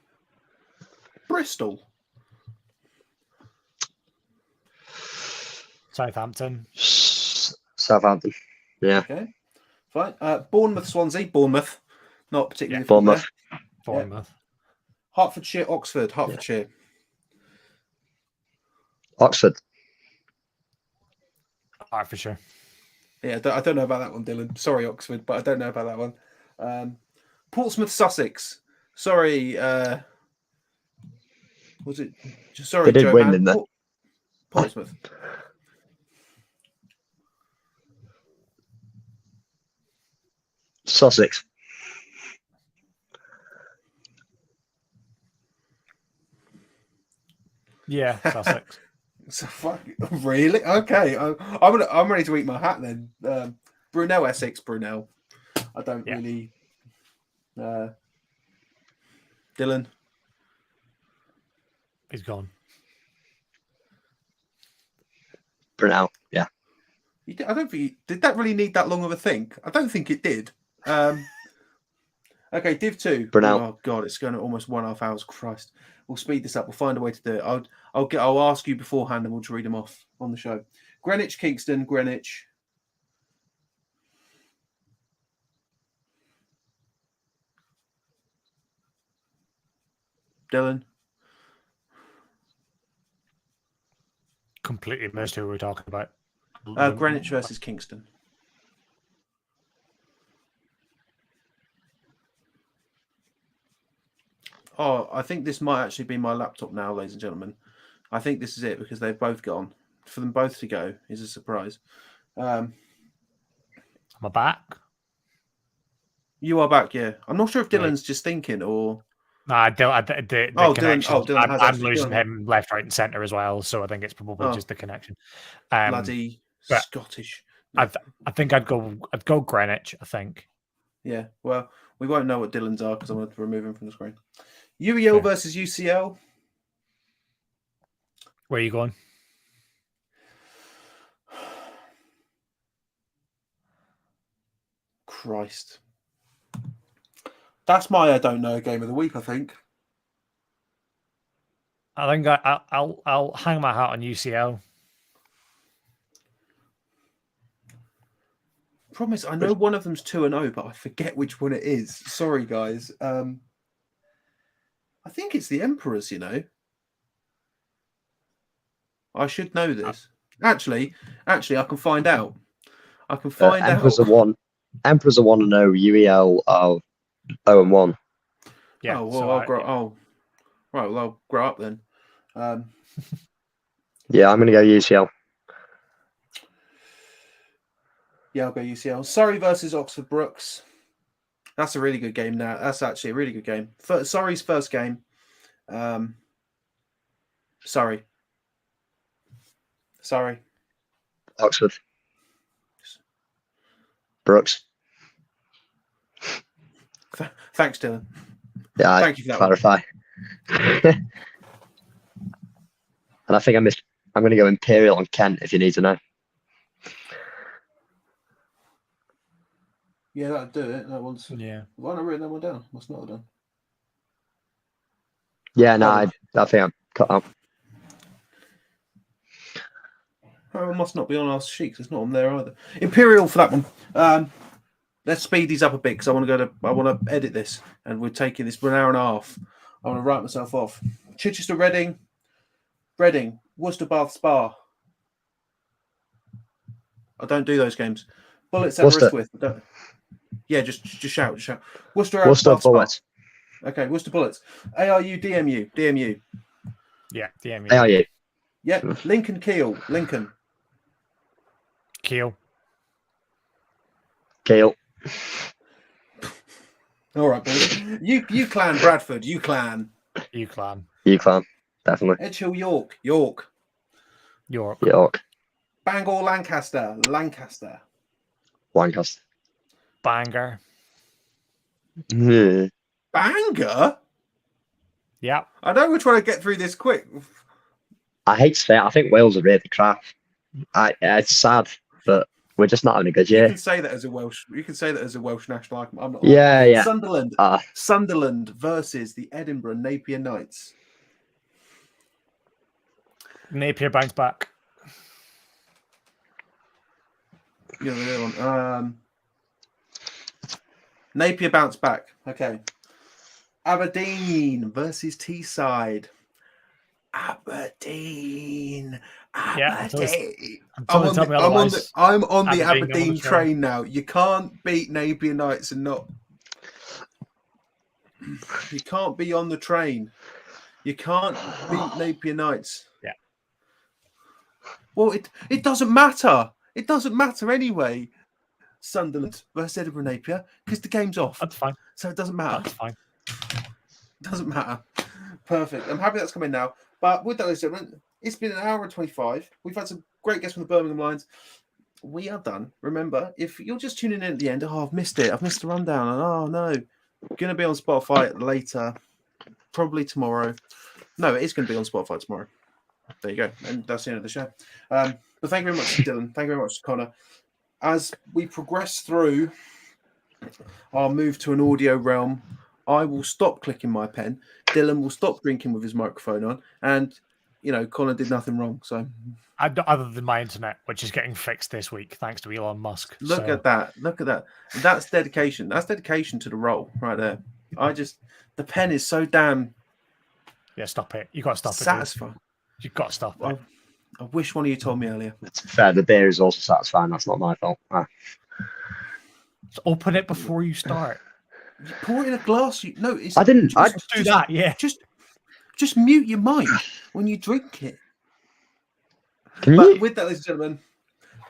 Bristol. Southampton. Yeah. Okay. Fine. Bournemouth, Swansea. Bournemouth. Not particularly. Bournemouth. Bournemouth. Yeah. Hertfordshire, Oxford. Hertfordshire. Oxford. Hertfordshire. Yeah, I don't know about that one, Dylan. Sorry, Oxford, but I don't know about that one. Portsmouth, Sussex. Sorry. Was it? Sorry, they did Johan. win, didn't they? Portsmouth. Sussex. Yeah, Sussex. So really? Okay, I'm ready to eat my hat then. Brunel, Essex, Brunel. I don't really. Dylan. He's gone. Brunel, yeah. I don't think did that really need that long of a think. I don't think it did. Okay, Div 2. Brunel. Oh god, it's going to almost 1.5 hours. Christ, we'll speed this up. We'll find a way to do it. I'll ask you beforehand, and we'll read them off on the show. Greenwich, Kingston, Greenwich. Dylan. Completely missed who we were talking about. Greenwich versus Kingston. Oh, I think this might actually be my laptop now, ladies and gentlemen. I think this is it because they've both gone. For them both to go is a surprise. Am I back? You are back, yeah. I'm not sure if Dylan's just thinking or... No, the connection. Dylan I'm losing him left, right, and centre as well. So I think it's probably just the connection. Bloody Scottish. I think I'd go Greenwich. I think. Yeah. Well, we won't know what Dylan's are because I'm going to remove him from the screen. UEL versus UCL. Where are you going? Christ. That's my I don't know game of the week, I think. I think I'll hang my hat on UCL. Problem is, I know one of them's 2-0, but I forget which one it is. Sorry, guys. I think it's the Emperors, you know. I should know this. Actually, I can find out. I can find out. Emperors are 1-0. UEL are 0-1. Yeah. Oh well, I'll grow. Oh, right. Well, I'll grow up then. Yeah, I'm going to go UCL. Yeah, I'll go UCL. Surrey versus Oxford Brooks. That's a really good game. Now, that's actually a really good game. Surrey's first game. Surrey. Oxford. Brooks. Thanks, Dylan. Yeah, thank you for that. Clarify. And I think I'm going to go Imperial on Kent if you need to know. Yeah, that'll do it. That one's. Yeah. Why not written that one down? Must not have done. Yeah, no, I think I'm cut out. Oh, it must not be on our sheet because it's not on there either. Imperial for that one. Let's speed these up a bit because I want to edit this, and we're taking this for an hour and a half. I want to write myself off. Chichester, Reading, Worcester, Bath, Spa. I don't do those games. Bullets, Aberystwyth. Yeah, just shout. Worcester Bullets. Okay, Worcester Bullets. ARU, DMU. Yeah, DMU. ARU. Yeah, Lincoln, Kiel. Lincoln. Kiel. All right, boys. You clan, Bradford. You clan. Definitely. Edgehill, York. Bangor, Lancaster. Lancaster. Bangor. Yeah. Bangor? Yeah. I know we're trying to get through this quick. I hate to say it, I think Wales are really crap. It's sad, but we're just not having a good year. You can say that as a Welsh national icon. I'm not. Yeah. Sunderland versus the Edinburgh Napier Knights. Napier bounce back. Yeah, the other one. Napier bounce back. Okay. Aberdeen versus Teesside. Aberdeen. Yeah, I'm on the Aberdeen train now. You can't beat Napier Knights and not. You can't be on the train. You can't beat Napier Knights. Yeah. Well, it doesn't matter. It doesn't matter anyway. Sunderland versus Edinburgh Napier because the game's off. That's fine. So it doesn't matter. That's fine. Doesn't matter. Perfect. I'm happy that's coming now. But with that, ladies and gentlemen, it's been an hour and 25. We've had some great guests from the Birmingham Lions. We are done. Remember, if you're just tuning in at the end, I've missed it. I've missed the rundown. And oh no, going to be on Spotify later, probably tomorrow. No, it is going to be on Spotify tomorrow. There you go. And that's the end of the show. But thank you very much, Dylan. Thank you very much, Connor. As we progress through our move to an audio realm, I will stop clicking my pen. Dylan will stop drinking with his microphone on. And, Connor did nothing wrong. So, other than my internet, which is getting fixed this week, thanks to Elon Musk. Look at that. That's dedication. That's dedication to the role right there. The pen is so damn... Yeah, stop it. You got to stop satisfying. it. You've got to stop it. I wish one of you told me earlier. To be fair, the beer is also satisfying. That's not my fault. Just open it before you start. You pour it in a glass. I didn't. I do that. Yeah. Just mute your mic when you drink it. Can But you? with that, ladies and gentlemen,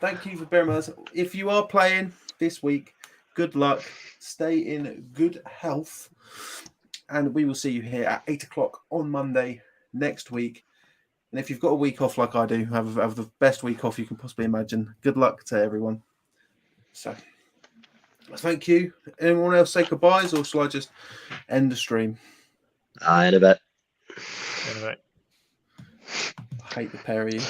thank you for bearing with us. If you are playing this week, good luck. Stay in good health. And we will see you here at 8 o'clock on Monday next week. And if you've got a week off like I do, have the best week off you can possibly imagine. Good luck to everyone. So, thank you. Anyone else say goodbyes, or shall I just end the stream? In a bit. I hate the pair of you.